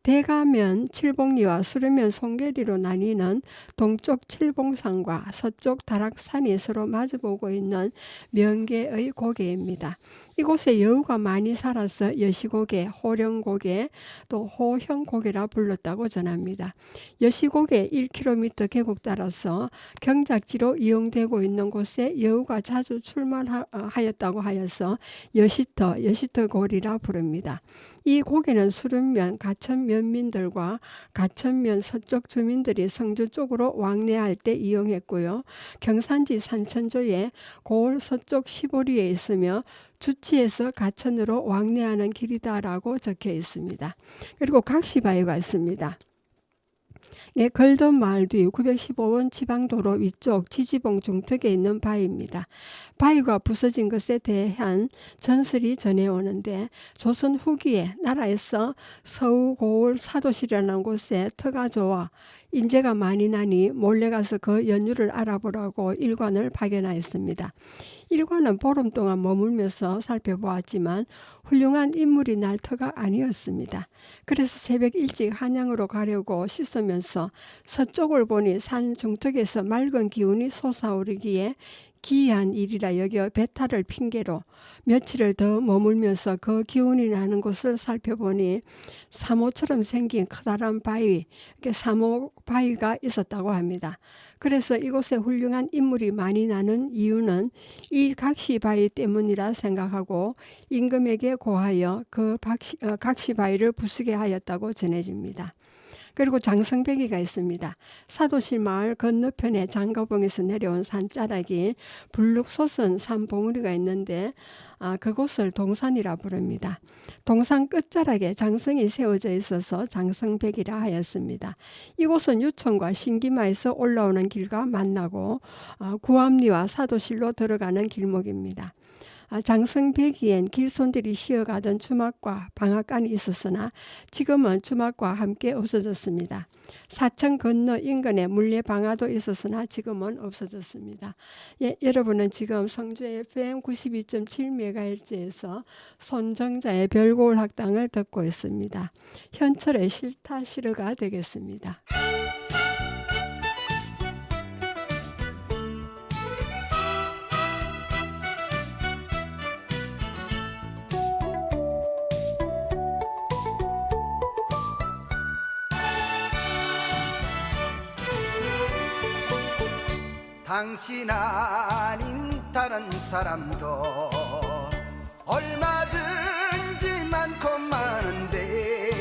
대가면 칠봉리와 수려면 송계리로 나뉘는 동쪽 칠봉산과 서쪽 다락산이 서로 마주보고 있는 명계의 고개입니다. 이곳에 여우가 많이 살아서 여시고개, 호령고개, 또 호형고개라 불렀다고 전합니다. 여시고개 1km 계곡 따라서 경작지로 이용되고 있는 곳에 여우가 자주 출몰하였다고 하여서 여시터골이라 부릅니다. 이 고개는 수륜면, 가천면 면민들과 가천면 서쪽 주민들이 성주 쪽으로 왕래할 때 이용했고요. 경산지 산천조에 고을 서쪽 시보리에 있으며 주치에서 가천으로 왕래하는 길이다라고 적혀 있습니다. 그리고 각시바위가 있습니다. 예, 걸돈 마을 뒤 915원 지방도로 위쪽 지지봉 중턱에 있는 바위입니다. 바위가 부서진 것에 대한 전설이 전해오는데 조선 후기에 나라에서 서우 고을 사도실이라는 곳에 터가 좋아 인재가 많이 나니 몰래 가서 그 연유를 알아보라고 일관을 파견하였습니다. 일관은 보름 동안 머물면서 살펴보았지만 훌륭한 인물이 날 터가 아니었습니다. 그래서 새벽 일찍 한양으로 가려고 씻으면서 서쪽을 보니 산 중턱에서 맑은 기운이 솟아오르기에 기이한 일이라 여겨 배탈을 핑계로 며칠을 더 머물면서 그 기운이 나는 곳을 살펴보니 사모처럼 생긴 커다란 바위, 사모 바위가 있었다고 합니다. 그래서 이곳에 훌륭한 인물이 많이 나는 이유는 이 각시 바위 때문이라 생각하고 임금에게 고하여 그 각시 바위를 부수게 하였다고 전해집니다. 그리고 장성배기가 있습니다. 사도실 마을 건너편에 장가봉에서 내려온 산자락이 불룩 솟은 산봉우리가 있는데 그곳을 동산이라 부릅니다. 동산 끝자락에 장성이 세워져 있어서 장성배기라 하였습니다. 이곳은 유천과 신기마에서 올라오는 길과 만나고 구암리와 사도실로 들어가는 길목입니다. 장성배기엔 길손들이 쉬어가던 주막과 방앗간이 있었으나 지금은 주막과 함께 없어졌습니다. 사천 건너 인근에 물레방아도 있었으나 지금은 없어졌습니다. 예, 여러분은 지금 성주 FM 92.7MHz에서 손정자의 별고울 학당을 듣고 있습니다. 현철의 싫다 싫어가 되겠습니다. 당신 아닌 다른 사람도 얼마든지 많고 많은데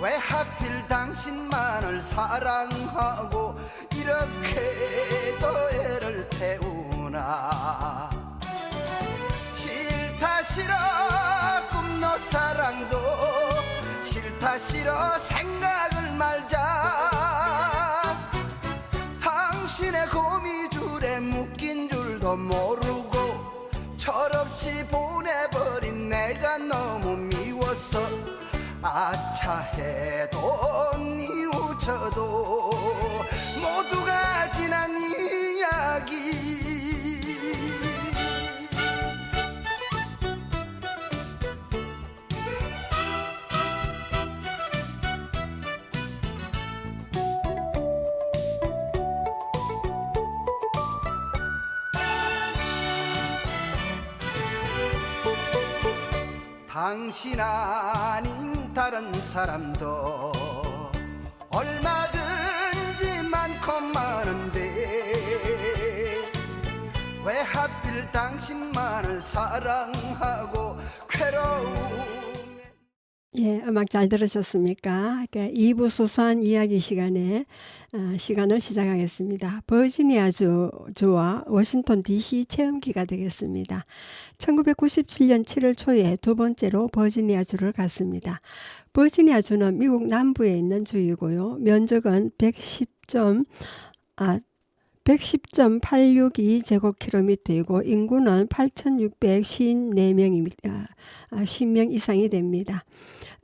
왜 하필 당신만을 사랑하고 이렇게도 애를 태우나. 싫다 싫어 꿈도 사랑도 싫다 싫어 생각을 말자. 당신의 거미줄에 묶인 줄도 모르고 철없이 보내버린 내가 너무 미워서 아차해도 뉘우쳐도 모두가 지난 이야기. 당신 아닌 다른 사람도 얼마든지 많고 많은데 왜 하필 당신만을 사랑하고 괴로운. 예, 음악 잘 들으셨습니까? 2부 소소한 이야기 시간을 시작하겠습니다. 버지니아 주와 워싱턴 DC 체험기가 되겠습니다. 1997년 7월 초에 두 번째로 버지니아 주를 갔습니다. 버지니아 주는 미국 남부에 있는 주이고요. 면적은 110.862제곱킬로미터이고 인구는 8,654명입니다. 10명 이상이 됩니다.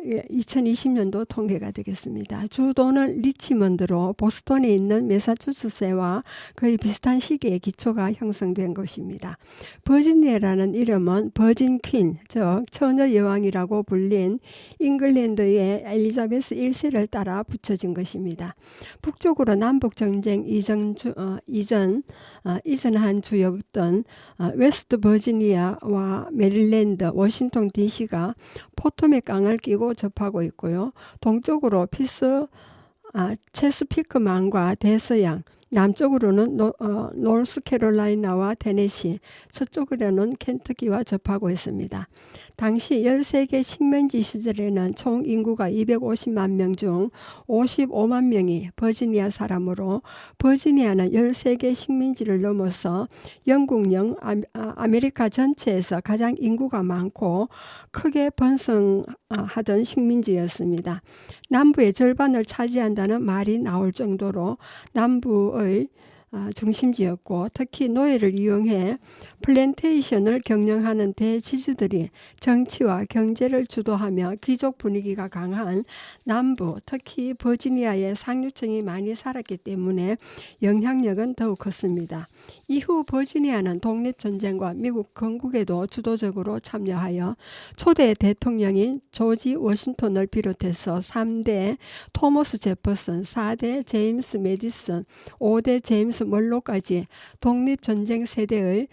2020년도 통계가 되겠습니다. 주도는 리치먼드로 보스턴에 있는 매사추세츠와 거의 비슷한 시기에 기초가 형성된 것입니다. 버지니아라는 이름은 버진 퀸, 즉 처녀 여왕이라고 불린 잉글랜드의 엘리자베스 1세를 따라 붙여진 것입니다. 북쪽으로 남북전쟁 이전한 주였던 웨스트 버지니아와 메릴랜드, 워싱턴 DC가 포토맥 강을 끼고 접하고 있고요. 동쪽으로 체스피크만과 대서양, 남쪽으로는 노스캐롤라이나와 테네시, 서쪽으로는 켄터키와 접하고 있습니다. 당시 13개 식민지 시절에는 총 인구가 250만 명 중 55만 명이 버지니아 사람으로 버지니아는 13개 식민지를 넘어서 영국령 아메리카 전체에서 가장 인구가 많고 크게 번성하던 식민지였습니다. 남부의 절반을 차지한다는 말이 나올 정도로 남부의 중심지였고 특히 노예를 이용해 플랜테이션을 경영하는 대지주들이 정치와 경제를 주도하며 귀족 분위기가 강한 남부, 특히 버지니아에 상류층이 많이 살았기 때문에 영향력은 더욱 컸습니다. 이후 버지니아는 독립전쟁과 미국 건국에도 주도적으로 참여하여 초대 대통령인 조지 워싱턴을 비롯해서 3대 토머스 제퍼슨, 4대 제임스 메디슨, 5대 제임스 멀로까지 독립전쟁 세대의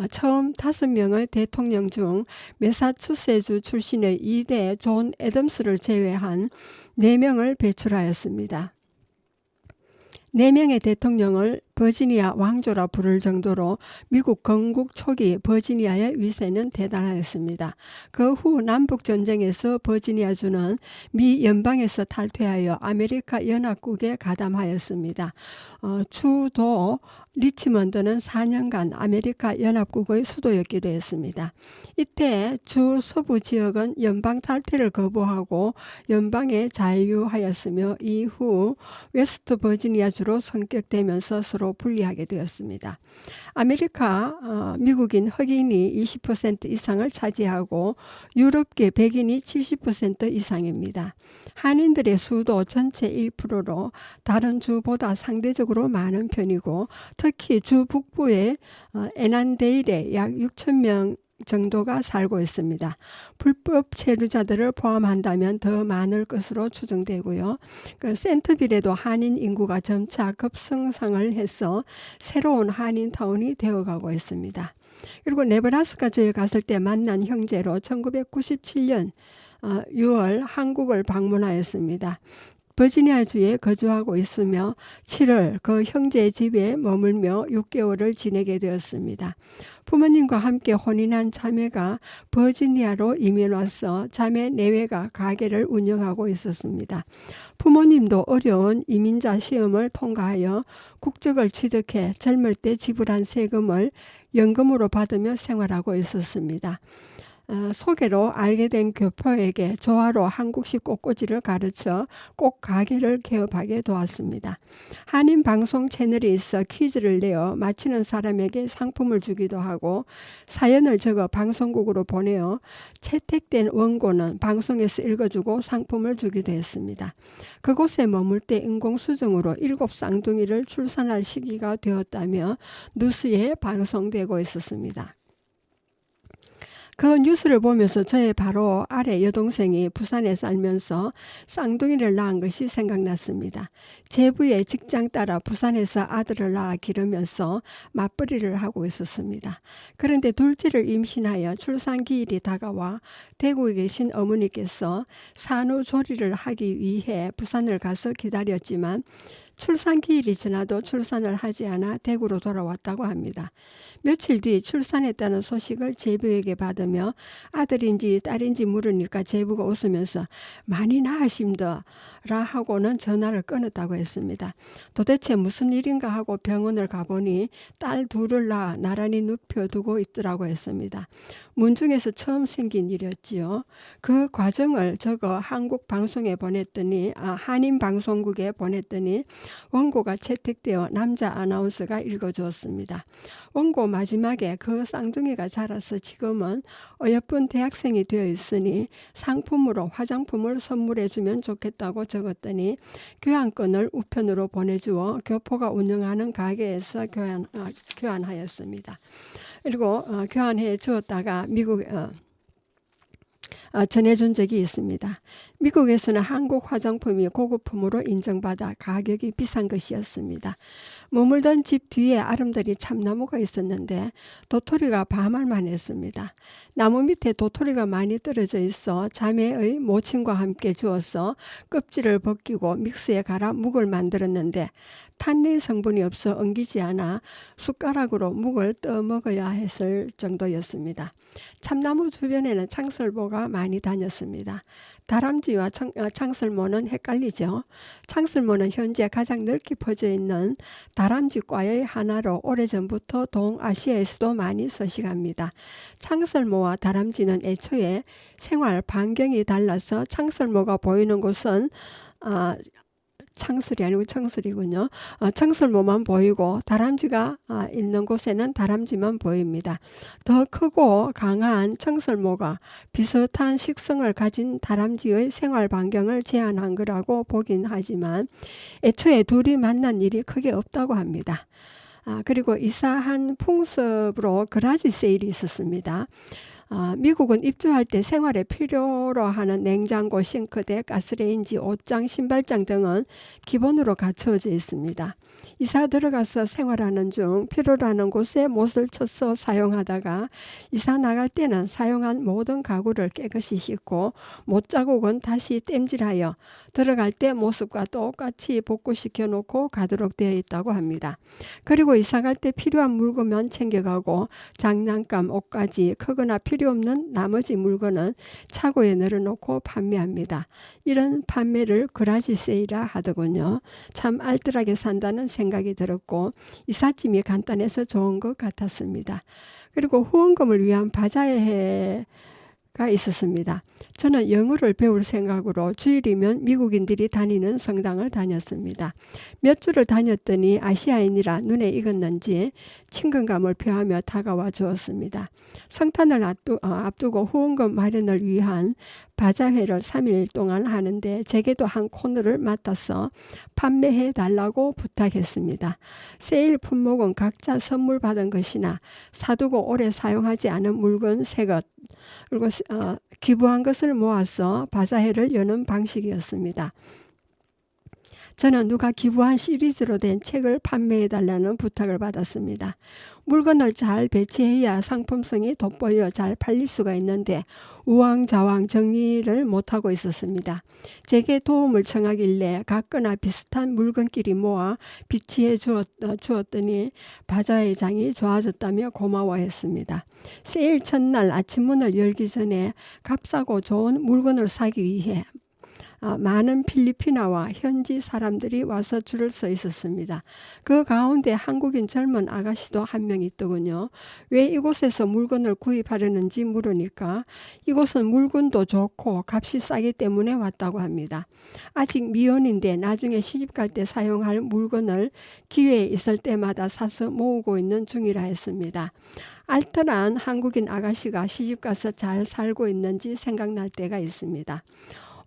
처음 5명의 대통령 중 매사추세주 출신의 2대 존 애덤스를 제외한 4명을 배출하였습니다. 4명의 대통령을 버지니아 왕조라 부를 정도로 미국 건국 초기 버지니아의 위세는 대단하였습니다. 그 후 남북전쟁에서 버지니아주는 미 연방에서 탈퇴하여 아메리카 연합국에 가담하였습니다. 주도 리치먼드는 4년간 아메리카 연합국의 수도였기도 했습니다. 이때 주 서부 지역은 연방 탈퇴를 거부하고 연방에 잔류하였으며 이후 웨스트 버지니아주로 성격되면서 서로 분리하게 되었습니다. 미국인 흑인이 20% 이상을 차지하고 유럽계 백인이 70% 이상입니다. 한인들의 수도 전체 1%로 다른 주보다 상대적으로 많은 편이고 특히 주 북부의 에난데일에 약 6천 명 정도가 살고 있습니다. 불법 체류자들을 포함한다면 더 많을 것으로 추정되고요. 센트빌에도 한인 인구가 점차 급성장을 해서 새로운 한인타운이 되어가고 있습니다. 그리고 네브라스카주에 갔을 때 만난 형제로 1997년 6월 한국을 방문하였습니다. 버지니아주에 거주하고 있으며 7월 그 형제의 집에 머물며 6개월을 지내게 되었습니다. 부모님과 함께 혼인한 자매가 버지니아로 이민 와서 자매 내외가 가게를 운영하고 있었습니다. 부모님도 어려운 이민자 시험을 통과하여 국적을 취득해 젊을 때 지불한 세금을 연금으로 받으며 생활하고 있었습니다. 소개로 알게 된 교포에게 조화로 한국식 꽃꽂이를 가르쳐 꽃 가게를 개업하게 도왔습니다. 한인 방송 채널이 있어 퀴즈를 내어 맞히는 사람에게 상품을 주기도 하고 사연을 적어 방송국으로 보내어 채택된 원고는 방송에서 읽어주고 상품을 주기도 했습니다. 그곳에 머물 때 인공수정으로 7 쌍둥이를 출산할 시기가 되었다며 뉴스에 방송되고 있었습니다. 그 뉴스를 보면서 저의 바로 아래 여동생이 부산에 살면서 쌍둥이를 낳은 것이 생각났습니다. 제부의 직장 따라 부산에서 아들을 낳아 기르면서 맞벌이를 하고 있었습니다. 그런데 둘째를 임신하여 출산기일이 다가와 대구에 계신 어머니께서 산후조리를 하기 위해 부산을 가서 기다렸지만 출산기일이 지나도 출산을 하지 않아 대구로 돌아왔다고 합니다. 며칠 뒤 출산했다는 소식을 제부에게 받으며 아들인지 딸인지 물으니까 제부가 웃으면서 많이 나으심더라 하고는 전화를 끊었다고 했습니다. 도대체 무슨 일인가 하고 병원을 가보니 딸 둘을 낳아 나란히 눕혀두고 있더라고 했습니다. 문중에서 처음 생긴 일이었지요. 그 과정을 적어 한국 방송에 보냈더니 한인 방송국에 보냈더니 원고가 채택되어 남자 아나운서가 읽어주었습니다. 원고 마지막에 그 쌍둥이가 자라서 지금은 어여쁜 대학생이 되어 있으니 상품으로 화장품을 선물해주면 좋겠다고 적었더니 교환권을 우편으로 보내주어 교포가 운영하는 가게에서 교환하였습니다. 그리고 교환해 주었다가 미국 전해준 적이 있습니다. 미국에서는 한국 화장품이 고급품으로 인정받아 가격이 비싼 것이었습니다. 머물던 집 뒤에 아름다리 참나무가 있었는데 도토리가 밤알만 했습니다. 나무 밑에 도토리가 많이 떨어져 있어 자매의 모친과 함께 주어서 껍질을 벗기고 믹스에 갈아 묵을 만들었는데 탄닌 성분이 없어 엉기지 않아 숟가락으로 묵을 떠먹어야 했을 정도였습니다. 참나무 주변에는 창설모가 많이 다녔습니다. 다람쥐와 창설모는 헷갈리죠. 창설모는 현재 가장 넓게 퍼져 있는 다람쥐과의 하나로 오래전부터 동아시아에서도 많이 서식합니다. 창설모와 다람쥐는 애초에 생활 반경이 달라서 창설모가 보이는 곳은 창설이 아니고 청설이군요. 청설모만 보이고 다람쥐가 있는 곳에는 다람쥐만 보입니다. 더 크고 강한 청설모가 비슷한 식성을 가진 다람쥐의 생활 반경을 제한한 거라고 보긴 하지만 애초에 둘이 만난 일이 크게 없다고 합니다. 그리고 이사한 풍습으로 그라지 세일이 있었습니다. 미국은 입주할 때 생활에 필요로 하는 냉장고, 싱크대, 가스레인지, 옷장, 신발장 등은 기본으로 갖추어져 있습니다. 이사 들어가서 생활하는 중 필요로 하는 곳에 못을 쳐서 사용하다가 이사 나갈 때는 사용한 모든 가구를 깨끗이 씻고 못 자국은 다시 땜질하여 들어갈 때 모습과 똑같이 복구시켜 놓고 가도록 되어 있다고 합니다. 그리고 이사 갈 때 필요한 물건만 챙겨가고 장난감, 옷가지, 크거나 필요 없는 나머지 물건은 차고에 늘어놓고 판매합니다. 이런 판매를 그라지 세일이라 하더군요. 참 알뜰하게 산다는 생각이 들었고 이삿짐이 간단해서 좋은 것 같았습니다. 그리고 후원금을 위한 바자회가 있었습니다. 저는 영어를 배울 생각으로 주일이면 미국인들이 다니는 성당을 다녔습니다. 몇 주를 다녔더니 아시아인이라 눈에 익었는지 친근감을 표하며 다가와 주었습니다. 성탄을 앞두고 후원금 마련을 위한 바자회를 3일 동안 하는데 제게도 한 코너를 맡아서 판매해 달라고 부탁했습니다. 세일 품목은 각자 선물 받은 것이나 사두고 오래 사용하지 않은 물건 3것 그리고 기부한 것을 모아서 바자회를 여는 방식이었습니다. 저는 누가 기부한 시리즈로 된 책을 판매해달라는 부탁을 받았습니다. 물건을 잘 배치해야 상품성이 돋보여 잘 팔릴 수가 있는데 우왕좌왕 정리를 못하고 있었습니다. 제게 도움을 청하길래 같거나 비슷한 물건끼리 모아 비치해 주었더니 바자회장이 좋아졌다며 고마워했습니다. 세일 첫날 아침 문을 열기 전에 값싸고 좋은 물건을 사기 위해 많은 필리핀어와 현지 사람들이 와서 줄을 서 있었습니다. 그 가운데 한국인 젊은 아가씨도 한 명 있더군요. 왜 이곳에서 물건을 구입하려는지 물으니까 이곳은 물건도 좋고 값이 싸기 때문에 왔다고 합니다. 아직 미혼인데 나중에 시집갈 때 사용할 물건을 기회 있을 때마다 사서 모으고 있는 중이라 했습니다. 알뜰한 한국인 아가씨가 시집가서 잘 살고 있는지 생각날 때가 있습니다.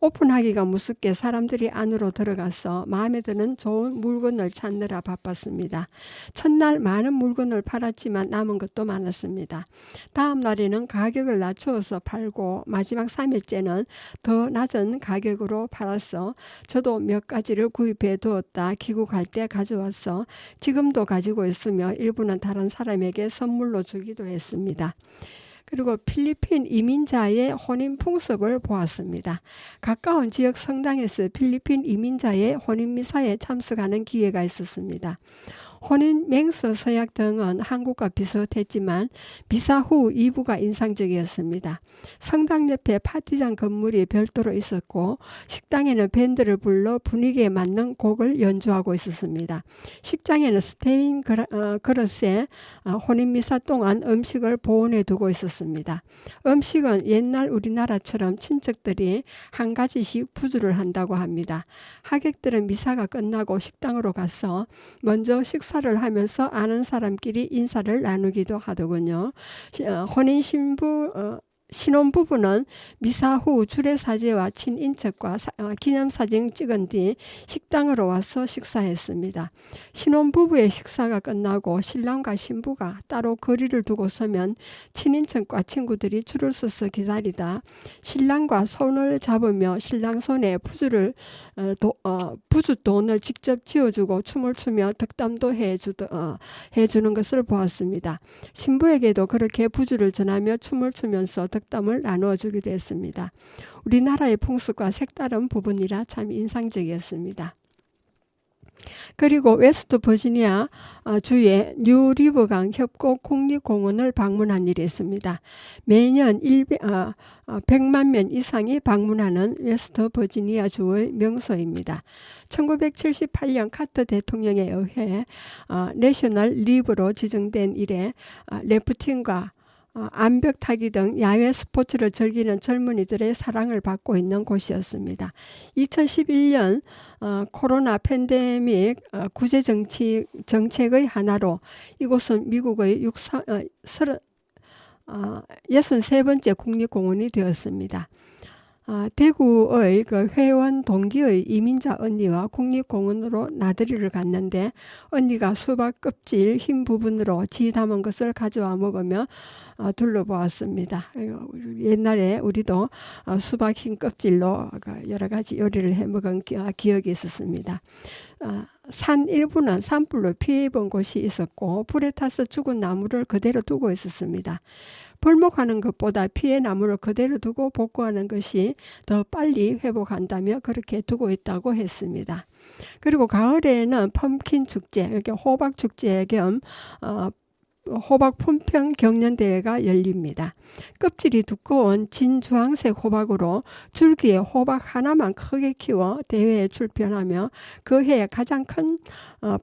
오픈하기가 무섭게 사람들이 안으로 들어가서 마음에 드는 좋은 물건을 찾느라 바빴습니다. 첫날 많은 물건을 팔았지만 남은 것도 많았습니다. 다음 날에는 가격을 낮추어서 팔고 마지막 3일째는 더 낮은 가격으로 팔아서 저도 몇 가지를 구입해 두었다 귀국할 때 가져와서 지금도 가지고 있으며 일부는 다른 사람에게 선물로 주기도 했습니다. 그리고 필리핀 이민자의 혼인 풍습을 보았습니다. 가까운 지역 성당에서 필리핀 이민자의 혼인 미사에 참석하는 기회가 있었습니다. 혼인 맹세 서약 등은 한국과 비슷했지만 미사 후 2부가 인상적이었습니다. 성당 옆에 파티장 건물이 별도로 있었고 식당에는 밴드를 불러 분위기에 맞는 곡을 연주하고 있었습니다. 식장에는 스테인 그릇에 혼인 미사 동안 음식을 보온해 두고 있었습니다. 음식은 옛날 우리나라처럼 친척들이 한 가지씩 부주를 한다고 합니다. 하객들은 미사가 끝나고 식당으로 가서 먼저 식사를 하면서 아는 사람끼리 인사를 나누기도 하더군요. 혼인 신부 신혼부부는 미사 후 주례사제와 친인척과 기념사진 찍은 뒤 식당으로 와서 식사했습니다. 신혼부부의 식사가 끝나고 신랑과 신부가 따로 거리를 두고 서면 친인척과 친구들이 줄을 서서 기다리다 신랑과 손을 잡으며 신랑 손에 부주돈을 직접 쥐어주고 춤을 추며 덕담도 해주는 것을 보았습니다. 신부에게도 그렇게 부주를 전하며 춤을 추면서 덕담을 나누어 주기도 했습니다. 우리나라의 풍습과 색다른 부분이라 참 인상적이었습니다. 그리고 웨스트 버지니아 주의 뉴리버강 협곡 국립공원을 방문한 일이 있습니다. 매년 100만 명 이상이 방문하는 웨스트 버지니아 주의 명소입니다. 1978년 카터 대통령에 의해 내셔널 리브로 지정된 이래 래프팅과 암벽 타기 등 야외 스포츠를 즐기는 젊은이들의 사랑을 받고 있는 곳이었습니다. 2011년 코로나 팬데믹 구제 정책의 하나로 이곳은 미국의 63번째 국립공원이 되었습니다. 대구의 회원 동기의 이민자 언니와 국립공원으로 나들이를 갔는데 언니가 수박 껍질 흰 부분으로 지 담은 것을 가져와 먹으며 둘러보았습니다. 옛날에 우리도 수박 흰 껍질로 여러 가지 요리를 해 먹은 기억이 있었습니다. 산 일부는 산불로 피해 본 곳이 있었고 불에 타서 죽은 나무를 그대로 두고 있었습니다. 벌목하는 것보다 피해 나무를 그대로 두고 복구하는 것이 더 빨리 회복한다며 그렇게 두고 있다고 했습니다. 그리고 가을에는 펌킨 축제, 이렇게 호박 축제 겸 호박 품평 경연대회가 열립니다. 껍질이 두꺼운 진주황색 호박으로 줄기에 호박 하나만 크게 키워 대회에 출전하며 그 해에 가장 큰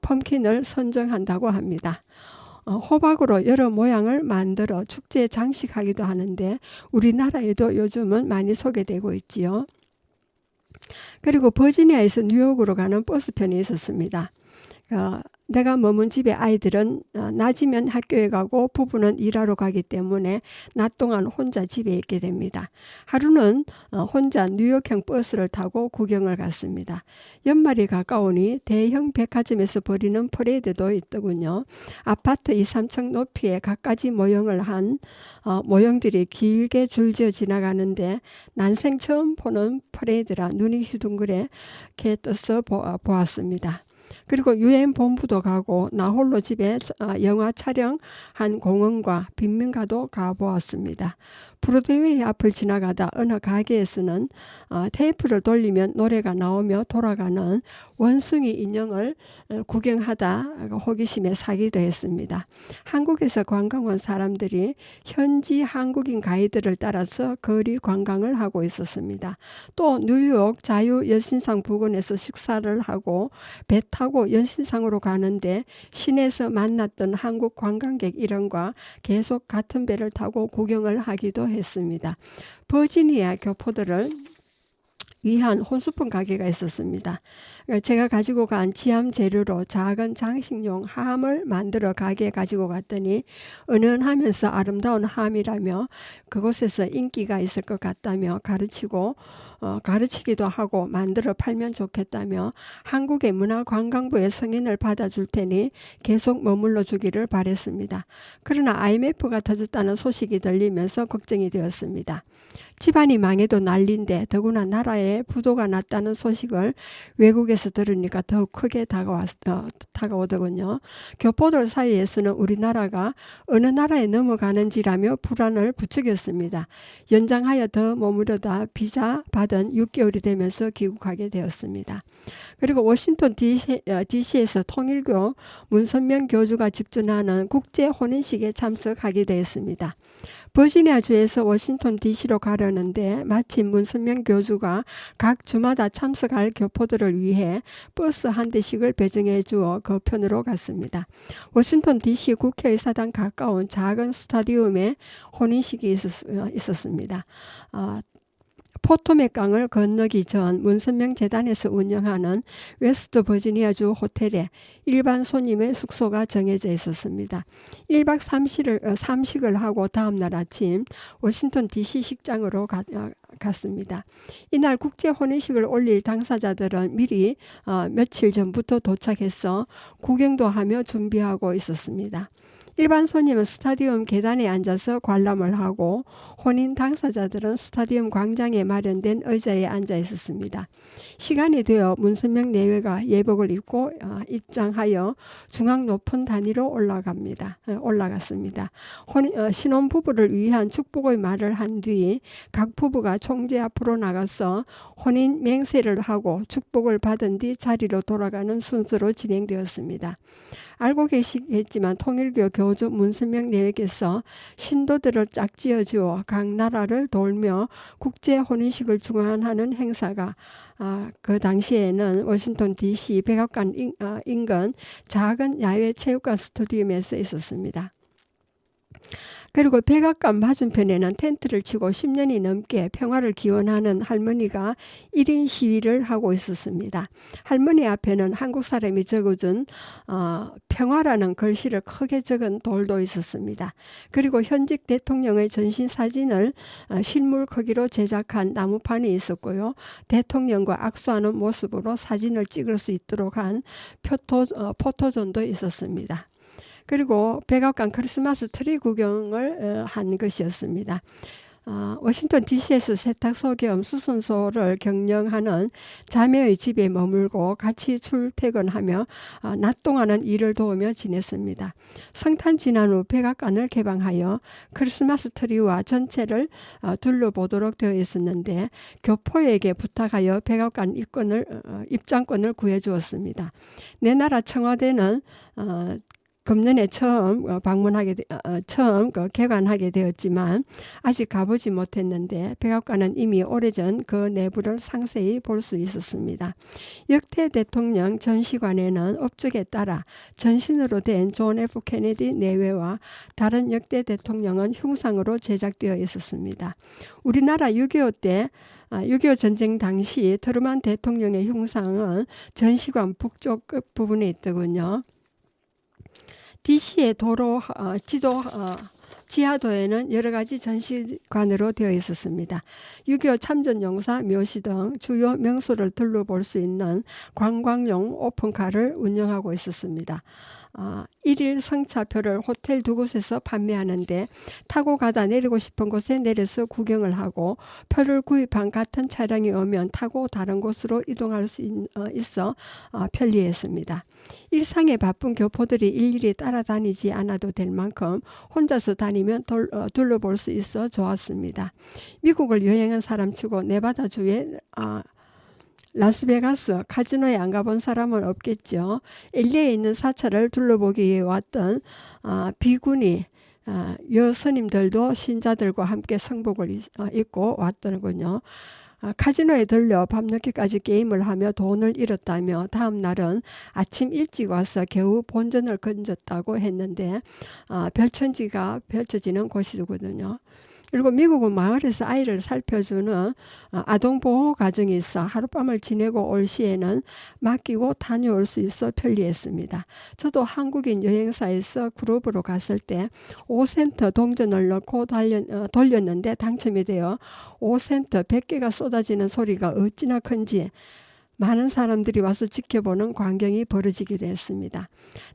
펌킨을 선정한다고 합니다. 호박으로 여러 모양을 만들어 축제에 장식하기도 하는데 우리나라에도 요즘은 많이 소개되고 있지요. 그리고 버지니아에서 뉴욕으로 가는 버스편이 있었습니다. 내가 머문 집에 아이들은 낮이면 학교에 가고 부부는 일하러 가기 때문에 낮 동안 혼자 집에 있게 됩니다. 하루는 혼자 뉴욕형 버스를 타고 구경을 갔습니다. 연말이 가까우니 대형 백화점에서 벌이는 퍼레이드도 있더군요. 아파트 2, 3층 높이에 갖가지 모형을 한 모형들이 길게 줄지어 지나가는데 난생 처음 보는 퍼레이드라 눈이 휘둥그레게 떠서 보았습니다. 그리고 유엔 본부도 가고 나 홀로 집에 영화 촬영한 공원과 빈민가도 가보았습니다. 브로드웨이 앞을 지나가다 어느 가게에서는 테이프를 돌리면 노래가 나오며 돌아가는 원숭이 인형을 구경하다 호기심에 사기도 했습니다. 한국에서 관광 온 사람들이 현지 한국인 가이드를 따라서 거리 관광을 하고 있었습니다. 또 뉴욕 자유여신상 부근에서 식사를 하고 배 타고 여신상으로 가는데 시내에서 만났던 한국 관광객 일행과 계속 같은 배를 타고 구경을 하기도 했습니다. 버지니아 교포들을 위한 혼수품 가게가 있었습니다. 제가 가지고 간 지함 재료로 작은 장식용 함을 만들어 가게에 가지고 갔더니 은은하면서 아름다운 함이라며 그곳에서 인기가 있을 것 같다며 가르치기도 하고 만들어 팔면 좋겠다며 한국의 문화관광부의 승인을 받아줄 테니 계속 머물러 주기를 바랬습니다. 그러나 IMF가 터졌다는 소식이 들리면서 걱정이 되었습니다. 집안이 망해도 난리인데 더구나 나라에 부도가 났다는 소식을 외국에서 들으니까 더욱 크게 다가오더군요. 교포들 사이에서는 우리나라가 어느 나라에 넘어가는지라며 불안을 부추겼습니다. 연장하여 더 머무르다 비자 받은 6개월이 되면서 귀국하게 되었습니다. 그리고 워싱턴 DC에서 통일교 문선명 교주가 집전하는 국제 혼인식에 참석하게 되었습니다. 버지니아주에서 워싱턴 DC로 가려는데 마침 문선명 교주가 각 주마다 참석할 교포들을 위해 버스 한 대씩을 배정해 주어 그 편으로 갔습니다. 워싱턴 DC 국회의사당 가까운 작은 스타디움에 혼인식이 있었습니다. 포토맥 강을 건너기 전 문선명 재단에서 운영하는 웨스트 버지니아주 호텔에 일반 손님의 숙소가 정해져 있었습니다. 1박 3식을 하고 다음날 아침 워싱턴 DC 식장으로 갔습니다. 이날 국제 혼인식을 올릴 당사자들은 미리 며칠 전부터 도착해서 구경도 하며 준비하고 있었습니다. 일반 손님은 스타디움 계단에 앉아서 관람을 하고 혼인 당사자들은 스타디움 광장에 마련된 의자에 앉아 있었습니다. 시간이 되어 문선명 내외가 예복을 입고 입장하여 중앙 높은 단위로 올라갔습니다. 신혼부부를 위한 축복의 말을 한 뒤 각 부부가 총재 앞으로 나가서 혼인 맹세를 하고 축복을 받은 뒤 자리로 돌아가는 순서로 진행되었습니다. 알고 계시겠지만 통일교 교주 문선명 내외께서 신도들을 짝지어 주어 각 나라를 돌며 국제 혼인식을 주관하는 행사가 그 당시에는 워싱턴 DC 백악관 인근 작은 야외 체육관 스타디움에서 있었습니다. 그리고 백악관 맞은편에는 텐트를 치고 10년이 넘게 평화를 기원하는 할머니가 1인 시위를 하고 있었습니다. 할머니 앞에는 한국 사람이 적어준 평화라는 글씨를 크게 적은 돌도 있었습니다. 그리고 현직 대통령의 전신 사진을 실물 크기로 제작한 나무판이 있었고요. 대통령과 악수하는 모습으로 사진을 찍을 수 있도록 한 포토존도 있었습니다. 그리고 백악관 크리스마스 트리 구경을 한 것이었습니다. 워싱턴 DC에서 세탁소 겸 수선소를 경영하는 자매의 집에 머물고 같이 출퇴근하며 낮 동안은 일을 도우며 지냈습니다. 성탄 지난 후 백악관을 개방하여 크리스마스 트리와 전체를 둘러보도록 되어 있었는데 교포에게 부탁하여 백악관 입장권을 구해주었습니다. 내 나라 청와대는 금년에 처음 개관하게 되었지만 아직 가보지 못했는데 백악관은 이미 오래전 그 내부를 상세히 볼 수 있었습니다. 역대 대통령 전시관에는 업적에 따라 전신으로 된 존 F 케네디 내외와 다른 역대 대통령은 흉상으로 제작되어 있었습니다. 우리나라 6.25 전쟁 당시 트루만 대통령의 흉상은 전시관 북쪽 끝 부분에 있더군요. DC의 지하도에는 여러 가지 전시관으로 되어 있었습니다. 6.25 참전용사 묘시 등 주요 명소를 둘러볼 수 있는 관광용 오픈카를 운영하고 있었습니다. 1일 승차표를 호텔 두 곳에서 판매하는데 타고 가다 내리고 싶은 곳에 내려서 구경을 하고 표를 구입한 같은 차량이 오면 타고 다른 곳으로 이동할 수 있어 편리했습니다. 일상에 바쁜 교포들이 일일이 따라다니지 않아도 될 만큼 혼자서 다니면 둘러볼 수 있어 좋았습니다. 미국을 여행한 사람치고 네바다주에 라스베가스 카지노에 안 가본 사람은 없겠죠. LA에 있는 사찰을 둘러보기 위해 왔던 비구니 여스님들도 신자들과 함께 성복을 입고 왔더군요. 카지노에 들려 밤늦게까지 게임을 하며 돈을 잃었다며 다음 날은 아침 일찍 와서 겨우 본전을 건졌다고 했는데 별천지가 펼쳐지는 곳이거든요. 그리고 미국은 마을에서 아이를 살펴주는 아동보호 가정이 있어 하룻밤을 지내고 올 시에는 맡기고 다녀올 수 있어 편리했습니다. 저도 한국인 여행사에서 그룹으로 갔을 때 5센트 동전을 넣고 돌렸는데 당첨이 되어 5센트 100개가 쏟아지는 소리가 어찌나 큰지 많은 사람들이 와서 지켜보는 광경이 벌어지기도 했습니다.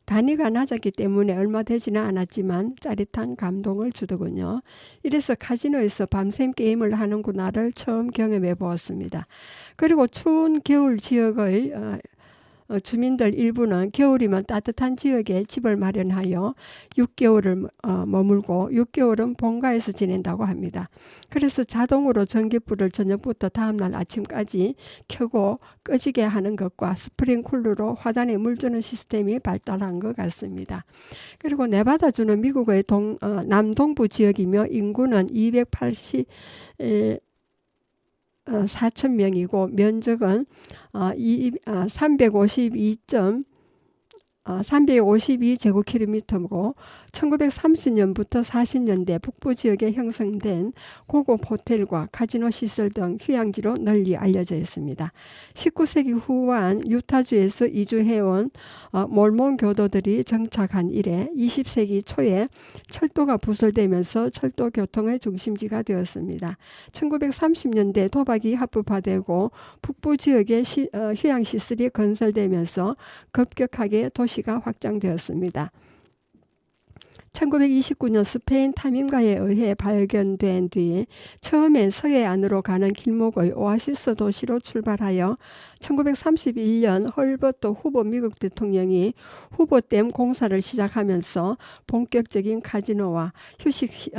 단위가 낮았기 때문에 얼마 되지는 않았지만 짜릿한 감동을 주더군요. 이래서 카지노에서 밤샘 게임을 하는구나를 처음 경험해 보았습니다. 그리고 추운 겨울 지역의 주민들 일부는 겨울이면 따뜻한 지역에 집을 마련하여 6개월을 머물고 6개월은 본가에서 지낸다고 합니다. 그래서 자동으로 전기불을 저녁부터 다음날 아침까지 켜고 끄지게 하는 것과 스프링쿨러로 화단에 물 주는 시스템이 발달한 것 같습니다. 그리고 네바다주는 미국의 남동부 지역이며 인구는 4,000명이고 면적은 352제곱킬로미터고 1930년부터 40년대 북부 지역에 형성된 고급 호텔과 카지노 시설 등 휴양지로 널리 알려져 있습니다. 19세기 후반 유타주에서 이주해온 몰몬 교도들이 정착한 이래 20세기 초에 철도가 부설되면서 철도 교통의 중심지가 되었습니다. 1930년대 도박이 합법화되고 북부 지역에 휴양시설이 건설되면서 급격하게 도시가 확장되었습니다. 1929년 스페인 탐임가에 의해 발견된 뒤 처음엔 서해안으로 가는 길목의 오아시스 도시로 출발하여 1931년 헐버트 후보 미국 대통령이 후보댐 공사를 시작하면서 본격적인 카지노와 휴식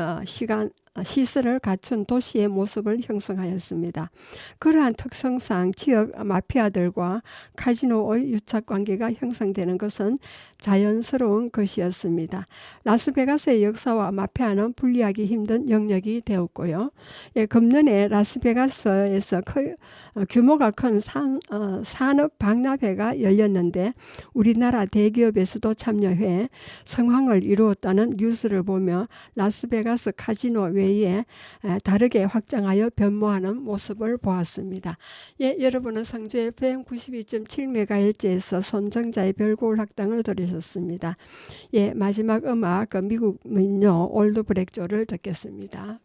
시설을 갖춘 도시의 모습을 형성하였습니다. 그러한 특성상 지역 마피아들과 카지노의 유착관계가 형성되는 것은 자연스러운 것이었습니다. 라스베가스의 역사와 마피아는 분리하기 힘든 영역이 되었고요. 금년에 라스베가스에서 규모가 큰 산업 박람회가 열렸는데 우리나라 대기업에서도 참여해 성황을 이루었다는 뉴스를 보며 라스베가스 카지노 외에 다르게 확장하여 변모하는 모습을 보았습니다. 여러분은 성주 FM 92.7MHz에서 손정자의 별고울 학당을 들으셨습니다. 마지막 음악 미국 민요 올드 브렉조를 듣겠습니다.